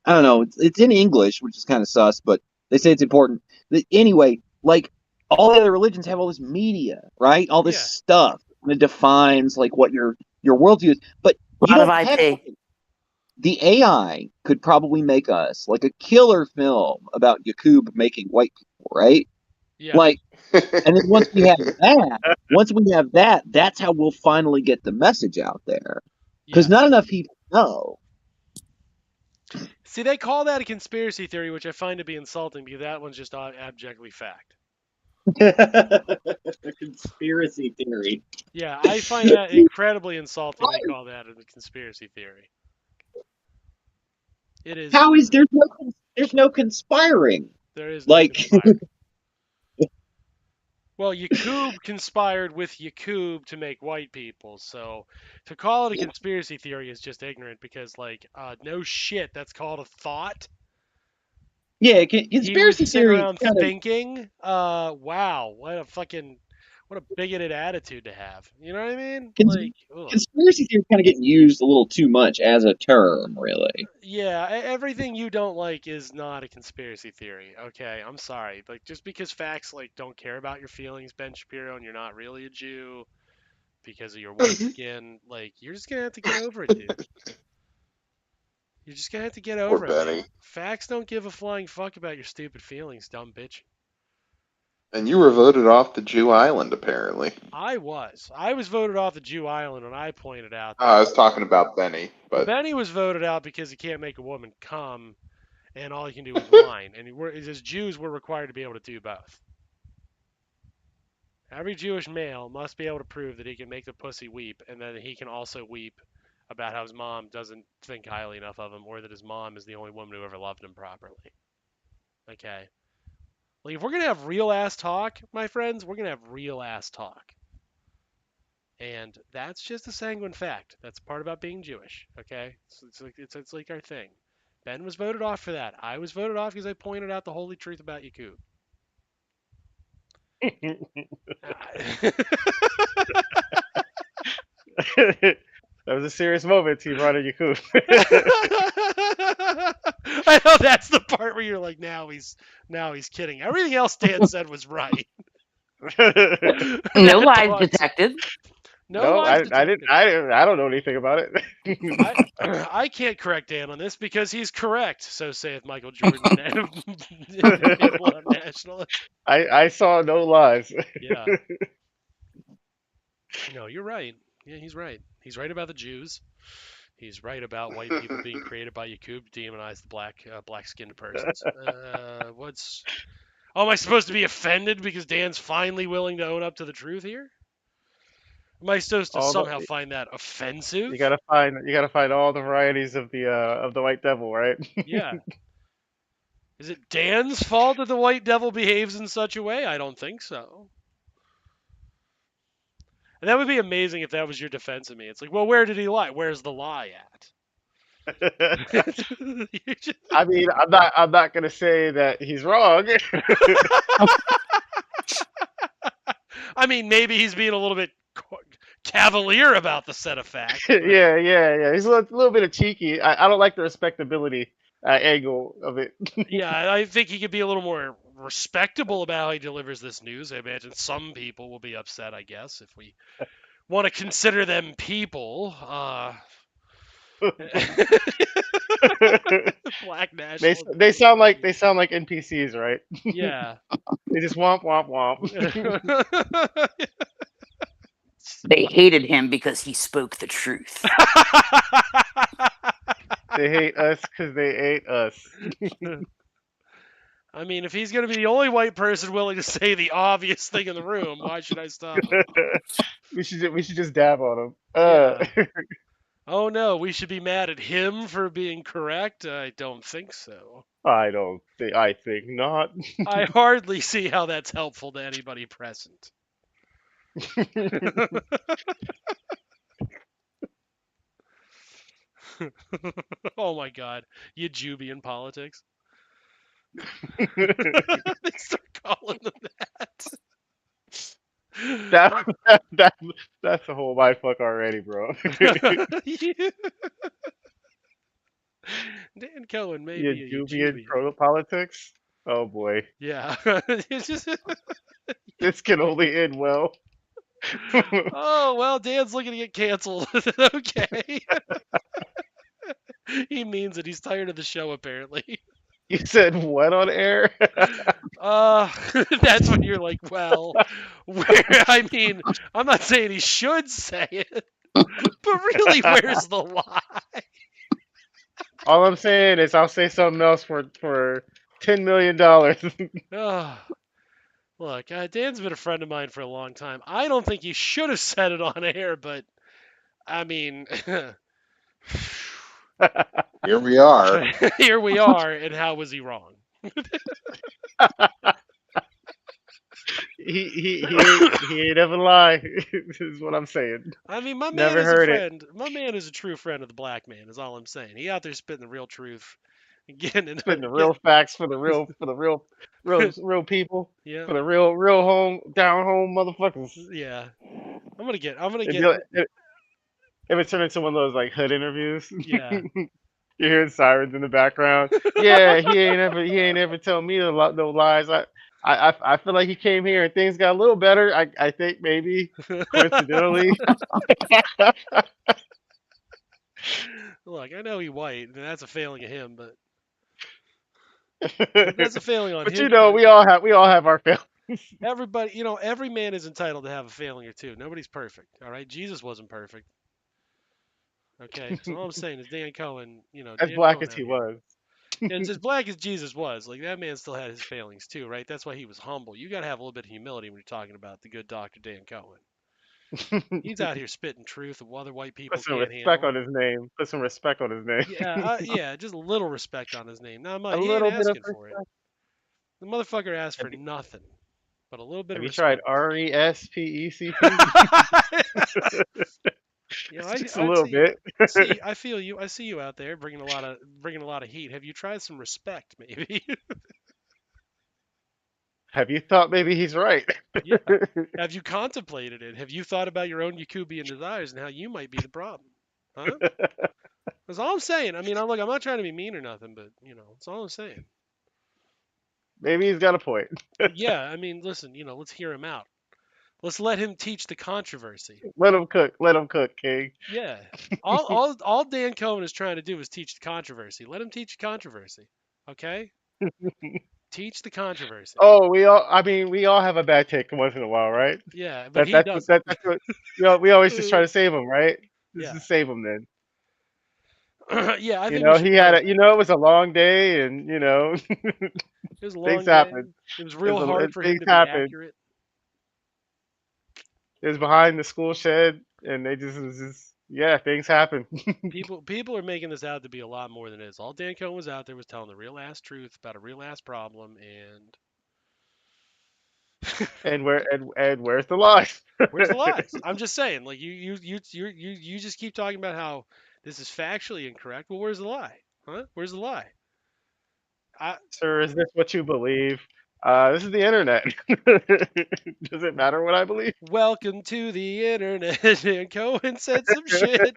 I don't know. It's in English, which is kind of sus, but they say it's important. But anyway, like all the other religions have all this media, right? All this Yeah. stuff that defines like what your worldview is. But you lot of don't have IP. the AI could probably make us like a killer film about Yakub making white people, right? Yeah. Like, and then once we have that, that's how we'll finally get the message out there. Because Yeah. not enough people know. See, they call that a conspiracy theory, which I find to be insulting because that one's just abjectly fact. Conspiracy theory. Yeah, I find that incredibly insulting. They call that a conspiracy theory. It is. How is there's no conspiring? There is no Like, conspiring. Well, Yakub conspired with Yakub to make white people, so to call it a conspiracy theory is just ignorant because, like, no shit, that's called a thought. yeah, He was conspiracy sitting theory. around thinking, wow, what a bigoted attitude to have. You know what I mean? Like, ugh. Conspiracy theory kind of getting used a little too much as a term, really. Yeah, everything you don't like is not a conspiracy theory. Okay, I'm sorry. Like, just because facts like don't care about your feelings, Ben Shapiro, and you're not really a Jew because of your white skin, like you're just gonna have to get over it, dude. You're just gonna have to get over it, Benny. man. Facts don't give a flying fuck about your stupid feelings, dumb bitch. And you were voted off the Jew Island, apparently. I was voted off the Jew Island when I pointed out that I was talking about Benny, but Benny was voted out because he can't make a woman come, and all he can do is whine. And as Jews, we're required to be able to do both. Every Jewish male must be able to prove that he can make the pussy weep, and that he can also weep about how his mom doesn't think highly enough of him, or that his mom is the only woman who ever loved him properly. Okay? Like, if we're going to have real ass talk, my friends, we're going to have real ass talk. And that's just a sanguine fact. That's part about being Jewish, okay? It's like our thing. Ben was voted off for that. I was voted off because I pointed out the holy truth about Yakub. That was a serious moment, T. Ron and Yakub. I know that's the part where you're like, now he's kidding. Everything else Dan said was right. No That lies was- detected. No, I detected. didn't. I don't know anything about it. I can't correct Dan on this because he's correct. So saith Michael Jordan, Islam nationalist. I saw no lies. Yeah. No, you're right. Yeah, he's right. He's right about the Jews. He's right about white people being created by Yakub to demonize the black-skinned persons. What's? Oh, am I supposed to be offended because Dan's finally willing to own up to the truth here? Am I supposed to All the somehow find that offensive? you gotta find all the varieties of the white devil, right? Yeah. Is it Dan's fault that the white devil behaves in such a way? I don't think so. And that would be amazing if that was your defense of me. It's like, well, where did he lie? Where's the lie at? You just- I mean, I'm not gonna say that he's wrong. I mean, maybe he's being a little bit cavalier about the set of facts. but- yeah. He's a little bit of cheeky. I don't like the respectability angle of it. Yeah, I think he could be a little more respectable about how he delivers this news. I imagine some people will be upset, I guess, if we want to consider them people. Black nationalists. They sound like NPCs, right? Yeah. They just womp womp womp. They hated him because he spoke the truth. They hate us because they ate us. I mean, if he's going to be the only white person willing to say the obvious thing in the room, why should I stop him? We should just dab on him. Yeah. Oh no, we should be mad at him for being correct? I don't think so. I think not. I hardly see how that's helpful to anybody present. Oh my god, you Jubian politics. They start calling them that. That's a whole mindfuck already, bro. Dan Cohen may You be a Jubian Jubian. proto politics. Oh boy, Yeah. It's just, this can only end well. oh well, Dan's looking to get canceled. Okay. He means it. He's tired of the show, apparently. You said what on air? That's when you're like, well, I mean, I'm not saying he should say it, but really, where's the lie? All I'm saying is I'll say something else for $10 million. Look, Dan's been a friend of mine for a long time. I don't think he should have said it on air, but I mean, Here we are. here we are, and how was he wrong? he ain't ever lie. Is what I'm saying. I mean, my man Never is a heard it. friend. My man is a true friend of the black man. Is all I'm saying. He out there spitting the real truth, getting in Spitting the real facts for the real people, Yeah, for the real down home motherfuckers. yeah. I'm gonna get. It would turn into one of those like hood interviews. Yeah. You're hearing sirens in the background. Yeah, he ain't ever tell me no lies. I feel like he came here and things got a little better. I think maybe coincidentally. Look, I know he white, and that's a failing of him, but that's a failing on But him. you know, we all have our failings. Everybody, every man is entitled to have a failing or two. Nobody's perfect. All right, Jesus wasn't perfect. Okay, so all I'm saying is Dan Cohen, As Dan black Cohen as out he here. was. And as black as Jesus was, like that man still had his failings too, right? That's why he was humble. You got to have a little bit of humility when you're talking about the good Dr. Dan Cohen. He's out here spitting truth of other white people Put some can't respect handle. on his name. Put some respect on his name. Yeah, just a little respect on his name. Now, A he ain't little bit of asking for it. respect. The motherfucker asked for nothing, but a little bit Have of you respect. tried RESPECT? Just a little bit. See, I feel you. I see you out there bringing a lot of heat. Have you tried some respect, maybe? Have you thought maybe he's right? Yeah. Have you contemplated it? Have you thought about your own Yakubian desires and how you might be the problem? Huh? That's all I'm saying. I mean, I'm not trying to be mean or nothing, but that's all I'm saying. Maybe he's got a point. Yeah, I mean, listen, let's hear him out. Let's let him teach the controversy. Let him cook. Let him cook, King. Yeah. All Dan Cohen is trying to do is teach the controversy. Let him teach the controversy. Okay? Teach the controversy. Oh, we all have a bad take once in a while, right? Yeah, but he That's does. what we always just try to save him, right? Just Yeah. to save him then. Yeah, I You think we know, should he had close it. You that. know, it was a long day, and It was a things long day. happened. It was real hard for him Things to be happened. accurate. It was behind the school shed, and they just was just yeah, things happen. People are making this out to be a lot more than it is. All Dan Cohen was out there was telling the real ass truth about a real ass problem, and And where's the lies? where's the lies? I'm just saying, like you just keep talking about how this is factually incorrect. Well, where's the lie? Huh? Where's the lie? I, Sir, is this what you believe? This is the internet. Does it matter what I believe? welcome to the internet. Dan Cohen said some shit.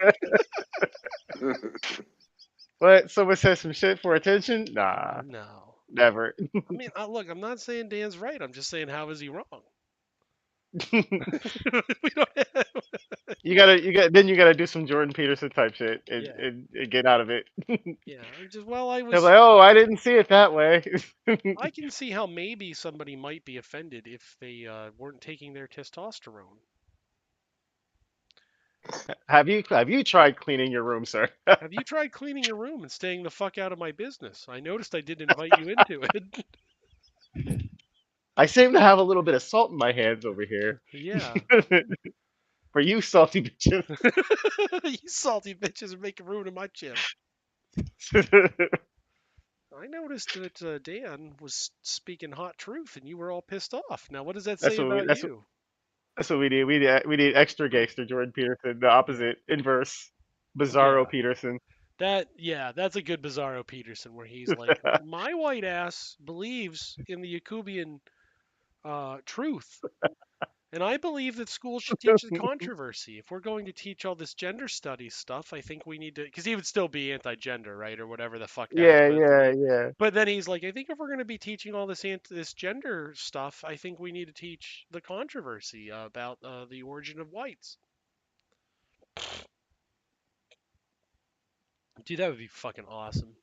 What? Someone says some shit for attention? Nah, No. never. I mean, look, I'm not saying Dan's right. I'm just saying how is he wrong? We don't have, Then you gotta do some Jordan Peterson type shit yeah, and get out of it. yeah. I'm just well, They're like, oh, I didn't see it that way. I can see how maybe somebody might be offended if they weren't taking their testosterone. Have you tried cleaning your room, sir? Have you tried cleaning your room and staying the fuck out of my business? I noticed I did invite you into it. I seem to have a little bit of salt in my hands over here. Yeah. For you salty bitches. You salty bitches are making room in my chip. I noticed that Dan was speaking hot truth and you were all pissed off. Now, what does that say about you? That's what we need. We need extra gangster Jordan Peterson, the opposite, inverse, Bizarro Yeah. Peterson. That's a good Bizarro Peterson where he's like, my white ass believes in the Yakubian truth. And I believe that schools should teach the controversy. If we're going to teach all this gender studies stuff, I think we need to, because he would still be anti-gender, right, or whatever the fuck that's Yeah, supposed to yeah, mean. yeah. But then he's like, I think if we're going to be teaching all this gender stuff, I think we need to teach the controversy about the origin of whites. Dude, that would be fucking awesome.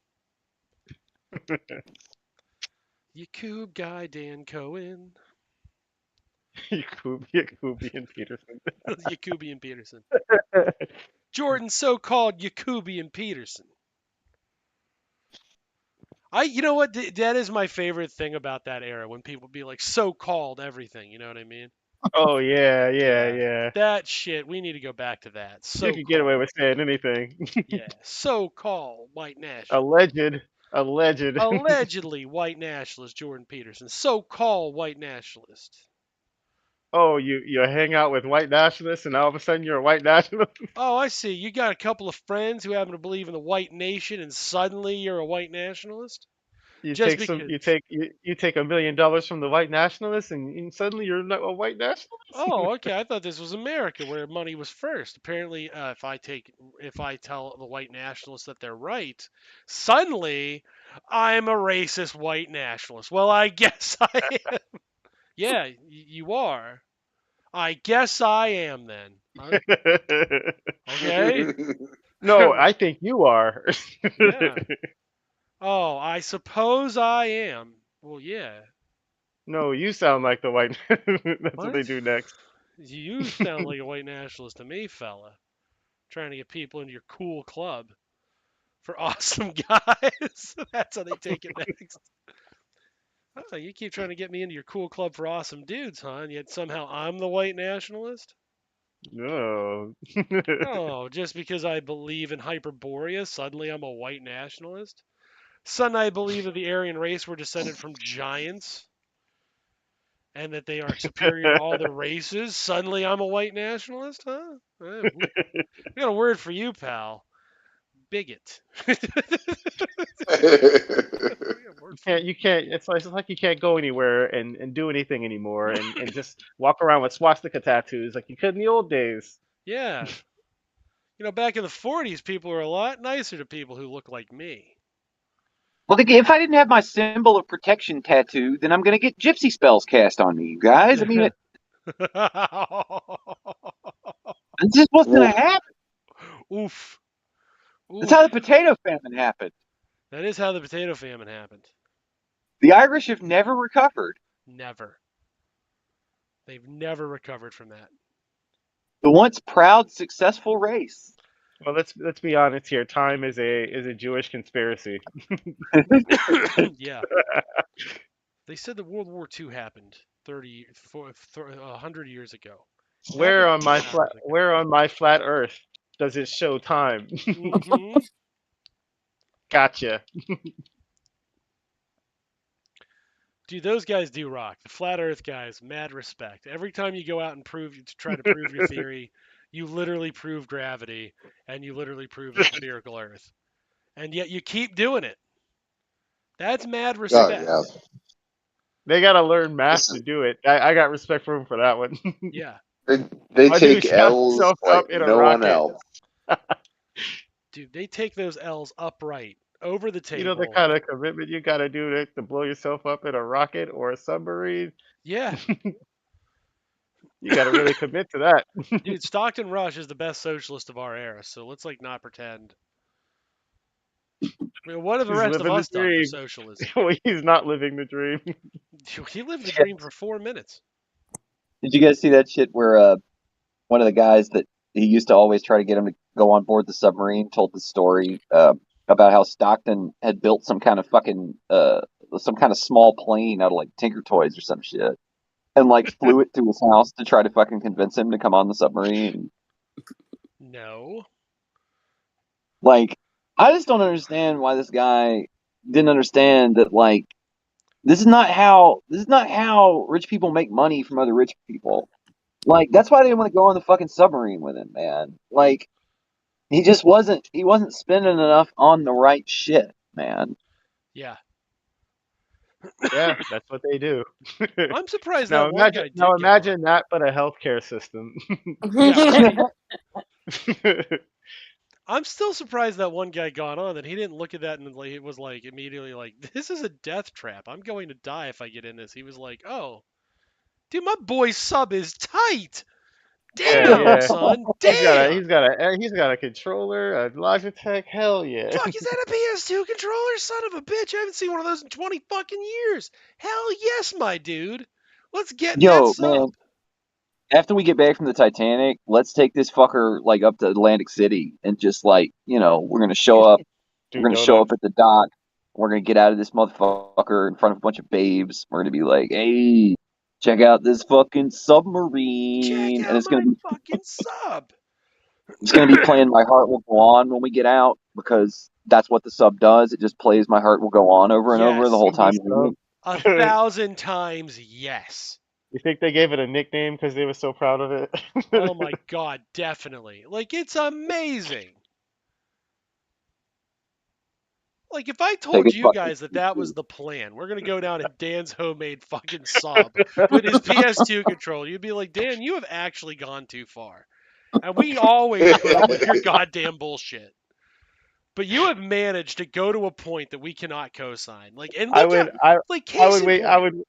Yakub guy Dan Cohen. Yakubian Peterson. Yakubian Peterson. Jordan so-called Yakubian Peterson. You know what? That is my favorite thing about that era when people be like so-called everything. You know what I mean? Oh yeah, yeah, Yeah. yeah. That shit. We need to go back to that. You could get away So-called. with saying anything. Yeah. So-called white nationalist. Alleged. Allegedly white nationalist Jordan Peterson. So-called white nationalist. Oh, you hang out with white nationalists, and all of a sudden you're a white nationalist. Oh, I see. You got a couple of friends who happen to believe in the white nation, and suddenly you're a white nationalist. Just because. You take $1 million from the white nationalists, and suddenly you're not a white nationalist. Oh, okay. I thought this was America where money was first. Apparently, if I tell the white nationalists that they're right, suddenly I'm a racist white nationalist. Well, I guess I am. Yeah, you are. I guess I am then. Huh? Okay. No, I think you are. Yeah. Oh, I suppose I am. Well, yeah. No, you sound like the white. That's what they What? do next. You sound like a white nationalist to me, fella. Trying to get people into your cool club for awesome guys. That's how they take it next. Oh, you keep trying to get me into your cool club for awesome dudes, huh? And yet somehow I'm the white nationalist? No. Oh, just because I believe in Hyperborea, suddenly I'm a white nationalist? Suddenly I believe that the Aryan race were descended from giants and that they are superior to all the races. Suddenly I'm a white nationalist, huh? We got a word for you, pal. Bigot. You can't. It's like you can't go anywhere and do anything anymore, and just walk around with swastika tattoos like you could in the old days. Yeah. You know, back in the 40s, people were a lot nicer to people who look like me. Well, if I didn't have my symbol of protection tattoo, then I'm going to get gypsy spells cast on me, you guys. I mean, this just wasn't going to happen. Oof. That's how the potato famine happened. That is how the potato famine happened. The Irish have never recovered. Never. They've never recovered from that. The once proud, successful race. Well, let's be honest here. Time is a Jewish conspiracy. Yeah. They said that World War II happened 100 years ago. Where Happened on my 2 hours flat ago. where on my flat Earth does it show time? Hmm. Gotcha. Dude, those guys do rock. The flat Earth guys, mad respect. Every time you go out and try to prove your theory, you literally prove gravity, and you literally prove a spherical Earth, and yet you keep doing it. That's mad Oh respect. yeah. They gotta learn math to Listen, do it. I got respect for them for that one. Yeah, they My dude take shot L's himself like up in a no one rocket. else. dude, they take those L's upright over the You know the table. kind of commitment you gotta do to blow yourself up in a rocket or a submarine? Yeah, You gotta really commit to that. dude, Stockton Rush is the best socialist of our era. So let's like not pretend. I mean, what have the He's rest of living the us done for dream. socialism? Well, he's not living the dream. He lived the Shit. dream for 4 minutes. Did you guys see that shit where one of the guys that he used to always try to get him to go on board the submarine told the story about how Stockton had built some kind of fucking some kind of small plane out of like Tinker Toys or some shit, and like flew it to his house to try to fucking convince him to come on the submarine. No. Like, I just don't understand why this guy didn't understand that like this is not how rich people make money from other rich people. Like that's why they didn't want to go on the fucking submarine with him, man. Like he wasn't spending enough on the right shit, man. Yeah. Yeah, that's what they do. I'm surprised Now that one imagine guy now did get on. imagine that but a healthcare system. Yeah, right. I'm still surprised that one guy got on that he didn't look at that and like, it was like immediately like, this is a death trap. I'm going to die if I get in this. He was like, oh, dude, my boy's sub is tight. Yeah, Damn, yeah. son. He's got a Damn. he's got a controller, a Logitech. Hell yeah. Fuck, is that a PS2 controller? Son of a bitch. I haven't seen one of those in 20 fucking years. Hell yes, my dude. Let's get in that Yo, sub. man, after we get back from the Titanic, let's take this fucker like up to Atlantic City and just like, we're gonna show up. Do We're gonna show up donuts. at the dock. We're gonna get out of this motherfucker in front of a bunch of babes. We're gonna be like, hey, check out this fucking Check submarine, and out my fucking sub. it's gonna be playing My Heart Will Go On when we get out because that's what the sub does. It just plays My Heart Will Go On over and over the Yes. whole The time. sub. 1,000 times yes. You think they gave it a nickname because they were so proud of it? Oh my god, definitely. Like, it's amazing. Like, if I Take told a you fucking guys that that was the plan, we're gonna go down in Dan's homemade fucking sub with his PS2 controller, you'd be like, Dan, you have actually gone too far. And we always put up with your goddamn bullshit. But you have managed to go to a point that we cannot co-sign. Like, and I look would at, I like, I case would in wait point.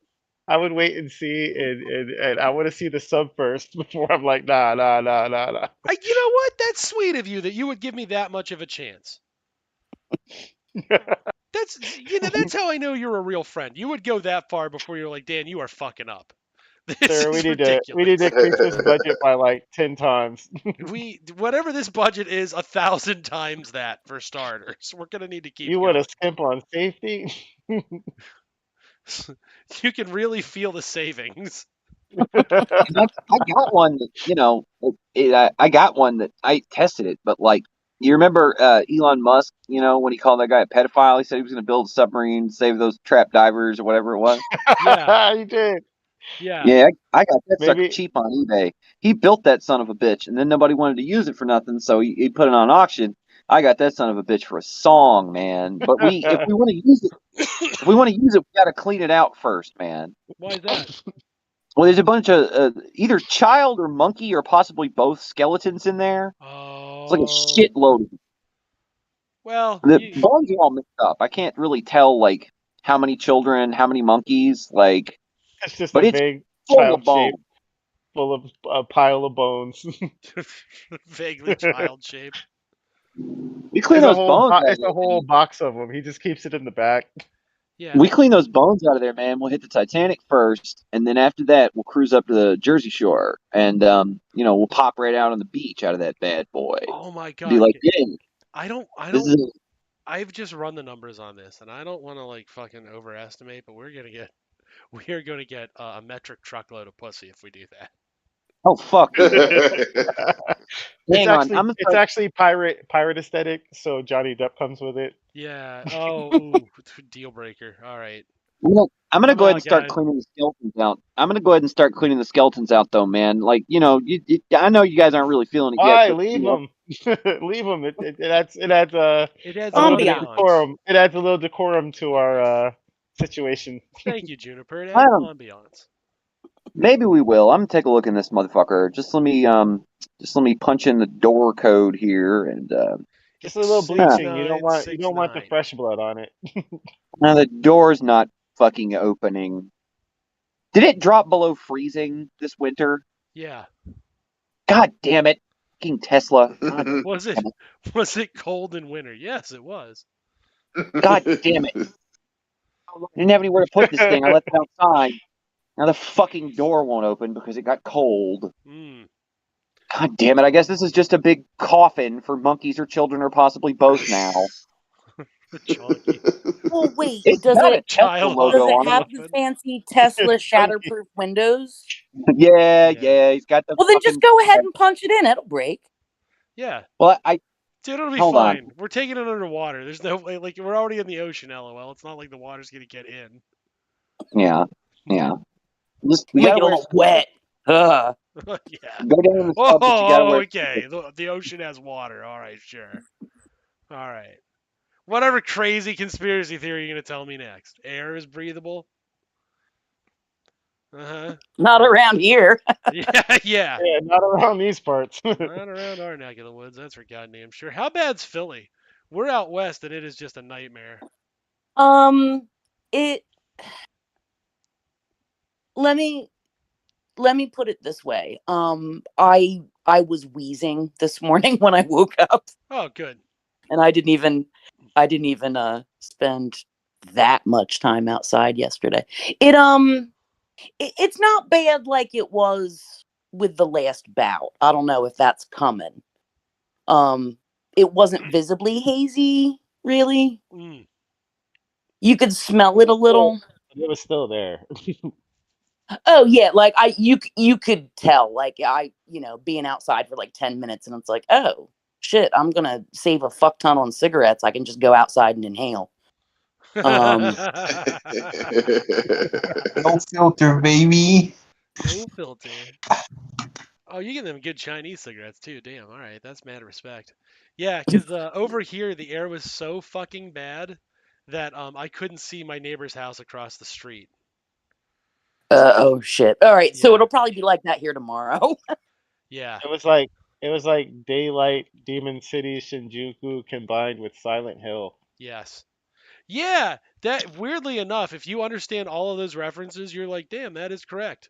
I would wait and see and I want to see the sub first before I'm like nah nah nah nah nah. You know what? That's sweet of you that you would give me that much of a chance. That's how I know you're a real friend. You would go that far before you're like, Dan, you are fucking up. This Sir, is we need to ridiculous. increase this budget by like 10 times. Whatever this budget is, 1,000 times that for starters. We're gonna need to keep You want going. to skimp on safety? You can really feel the savings. And I got one that I got one that I tested it, but like you remember Elon Musk, when he called that guy a pedophile, he said he was going to build a submarine, save those trap divers or whatever it was. Yeah, You did. yeah. Yeah, I got that sucker Maybe cheap on eBay. He built that son of a bitch, and then nobody wanted to use it for nothing, so he put it on auction. I got that son of a bitch for a song, man. But if we want to use it, we got to clean it out first, man. Why is that? Well, there's a bunch of either child or monkey or possibly both skeletons in there. It's like a Oh, shitload of them. well, The bones are all mixed up. I can't really tell like how many children, how many monkeys, like, it's just but a it's vague full of child shape bones. full of a pile of bones. vaguely child shaped. You clean those bones out, It's a whole box of them. He just keeps it in the back. Yeah. We clean those bones out of there, man. We'll hit the Titanic first, and then after that, we'll cruise up to the Jersey Shore, and we'll pop right out on the beach out of that bad boy. Oh my Be God. like, yeah, I don't. this is I've just run the numbers on this, and I don't want to like fucking overestimate, but we are gonna get a metric truckload of pussy if we do that. oh fuck. It's Hang on, actually it's actually pirate aesthetic, so Johnny Depp comes with it. Yeah. Oh, ooh, deal breaker. All right. I'm gonna I'm go ahead out, and start guys. cleaning the skeletons out. I'm gonna go ahead and start cleaning the skeletons out, though, man. Like, I know you guys aren't really feeling it yet, Why but leave them? Leave them. It adds It adds a an little bit of Ambiance. decorum. It adds a little decorum to our situation. Thank you, Juniper. It I adds don't- ambiance. maybe we will. I'm gonna take a look in this motherfucker. Just let me punch in the door code here, and Just a little It's bleaching. You don't want 6969. the fresh blood on it. now the door's not fucking opening. Did it drop below freezing this winter? Yeah. God damn it, fucking Tesla! Was it cold in winter? Yes, it was. God damn it! I didn't have anywhere to put this thing. I left it outside. Now the fucking door won't open because it got cold. Mm. God damn it! I guess this is just a big coffin for monkeys or children or possibly both now. Chunky. Well, wait. It's Does got a it Tesla Child logo does it on have coffin. the fancy Tesla Chunky. shatterproof windows? it. Yeah, Yeah. he's got the. Well, then just fucking- go ahead and punch it in. It'll break. Yeah. Well, I Dude, it'll be hold on. fine. We're taking it underwater. There's no way. Like, we're already in the ocean, lol. It's not like the water's going to get in. Yeah. Just we Make gotta it a wear little wet. Ugh. Yeah. Go down in the sub, but you gotta Oh, wear. okay. The ocean has water. All right, sure. All right. Whatever crazy conspiracy theory you're going to tell me next. Air is breathable? Uh-huh. Not around here. Yeah, yeah. Yeah, not around these parts. Not around our neck of the woods, that's for goddamn sure. How bad's Philly? We're out west and it is just a nightmare. It. Let me put it this way. I was wheezing this morning when I woke up, Oh, good. and I didn't even spend that much time outside yesterday. It's not bad like it was with the last bout. I don't know if that's coming. It wasn't visibly hazy, really. Mm. You could smell it a little. It was still there. Oh yeah, like you could tell, like being outside for like 10 minutes, and it's like, oh shit, I'm gonna save a fuck ton on cigarettes. I can just go outside and inhale. No filter, baby. No filter. Oh, you get them good Chinese cigarettes too. Damn. All right, that's mad respect. Yeah, because over here the air was so fucking bad that I couldn't see my neighbor's house across the street. Oh shit. All right, so Yeah. it'll probably be like that here tomorrow. Yeah. It was like Daylight, Demon City, Shinjuku combined with Silent Hill. Yes. Yeah. That weirdly enough, if you understand all of those references, you're like, damn, that is correct.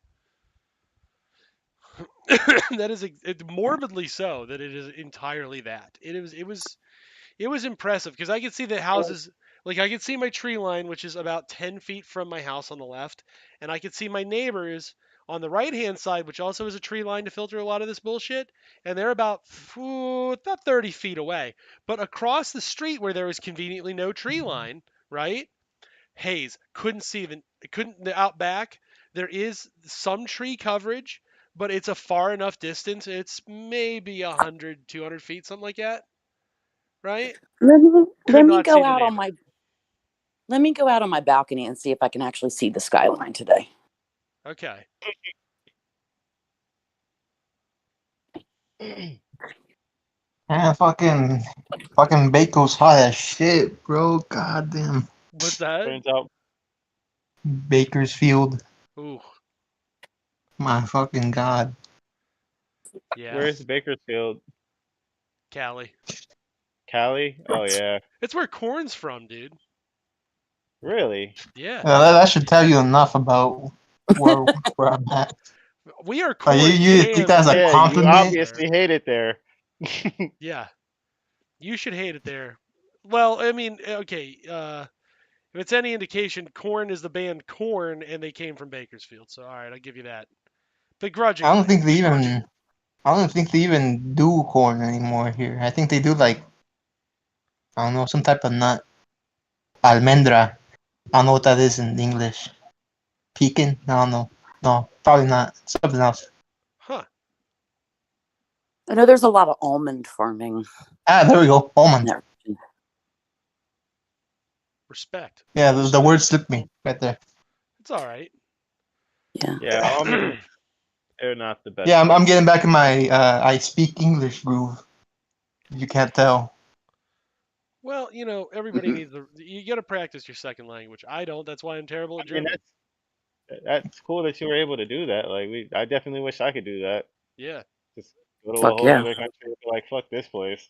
That is morbidly so that it is entirely that. It was impressive because I could see the houses, like I could see my tree line, which is about 10 feet from my house on the left, and I could see my neighbors on the right hand side, which also is a tree line to filter a lot of this bullshit, and they're about 30 feet away. But across the street where there was conveniently no tree line, right? Haze couldn't see the out back. There is some tree coverage, but it's a far enough distance. It's maybe 100, 200 feet, something like that. Right? let me Could not go see the out on neighbor. my balcony and see if I can actually see the skyline today. Okay. Man, fucking Baco's hot as shit, bro. Goddamn. What's that? Turns out Bakersfield. Ooh. My fucking god. Yeah. where's Bakersfield? Cali. Cali? Oh yeah. It's where corn's from, dude. Really? Yeah. That should tell you enough about where I'm at. We are Oh, corn. you take that as a Yeah, you compliment? obviously hate it there. Yeah. You should hate it there. Well, I mean, okay, If it's any indication, Corn is the band Corn, and they came from Bakersfield. So all right, I'll give you that. I don't Begrudgingly. think they even. I don't think they even do corn anymore here. I think they do like I don't know some type of nut, almendra. I don't know what that is in English. Pecan? I don't know. No, probably not. Something else. Huh. I know there's a lot of almond farming. Ah, there we go. Almond. There. Respect. Yeah, the word slipped me right there. It's all right. Yeah. Yeah, almonds, they're not the best. Yeah, I'm getting back in my I speak English groove. You can't tell. Well, everybody needs you got to practice your second language. I don't. That's why I'm terrible at I mean, German. that's cool that you were able to do that. Like, I definitely wish I could do that. Yeah. Just go to a Fuck whole yeah. other country and be like, fuck this place.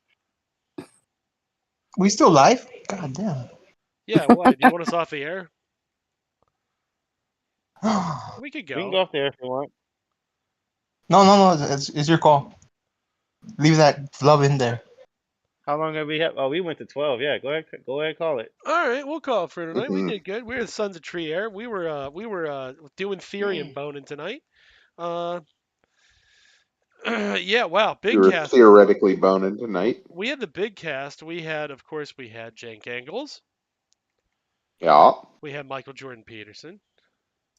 We still live? God damn. Yeah. Why? Do you want us off the air? No, We could We can go. go off there if you want. no. It's your call. Leave that flub in there. How long have we had? Oh, we went to 12. Yeah, go ahead, call it. All right, we'll call it for tonight. We Mhm. did good. We're the Sons of Tree Air. We were doing theory and boning tonight. Yeah. Wow. We Big were cast. theoretically boning tonight. We had the big cast. Of course, we had Jank Angles. Yeah. We had Michael Jordan Peterson.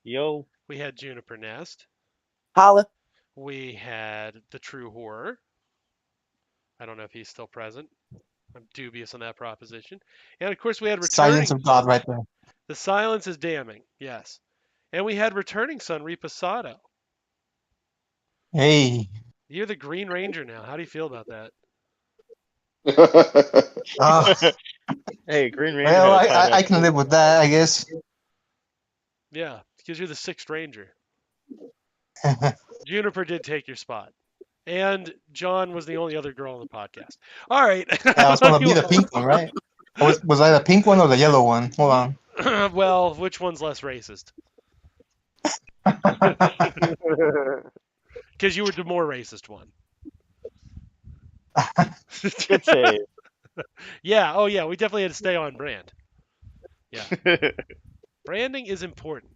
Yo, We had Juniper Nest. Holla. We had the True Horror. I don't know if he's still present. I'm dubious on that proposition. And of course, we had returning. Silence of God right there. The silence is damning. Yes. And we had returning son Reposado. Hey. You're the Green Ranger now. How do you feel about that? hey, Green Ranger Well, had a time. I can live with that, I guess. Yeah, because you're the sixth ranger. Juniper did take your spot. And John was the only other girl on the podcast. All right. I was gonna be the pink one, right? Was I the pink one or the yellow one? Hold on. Well, which one's less racist? Because you were the more racist one. Good save. Yeah. Oh, yeah. We definitely had to stay on brand. Yeah. Branding is important.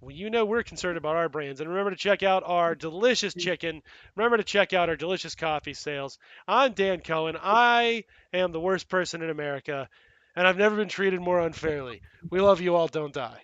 Well, we're concerned about our brands. And remember to check out our delicious chicken. Remember to check out our delicious coffee sales. I'm Dan Cohen. I am the worst person in America, and I've never been treated more unfairly. We love you all. Don't die.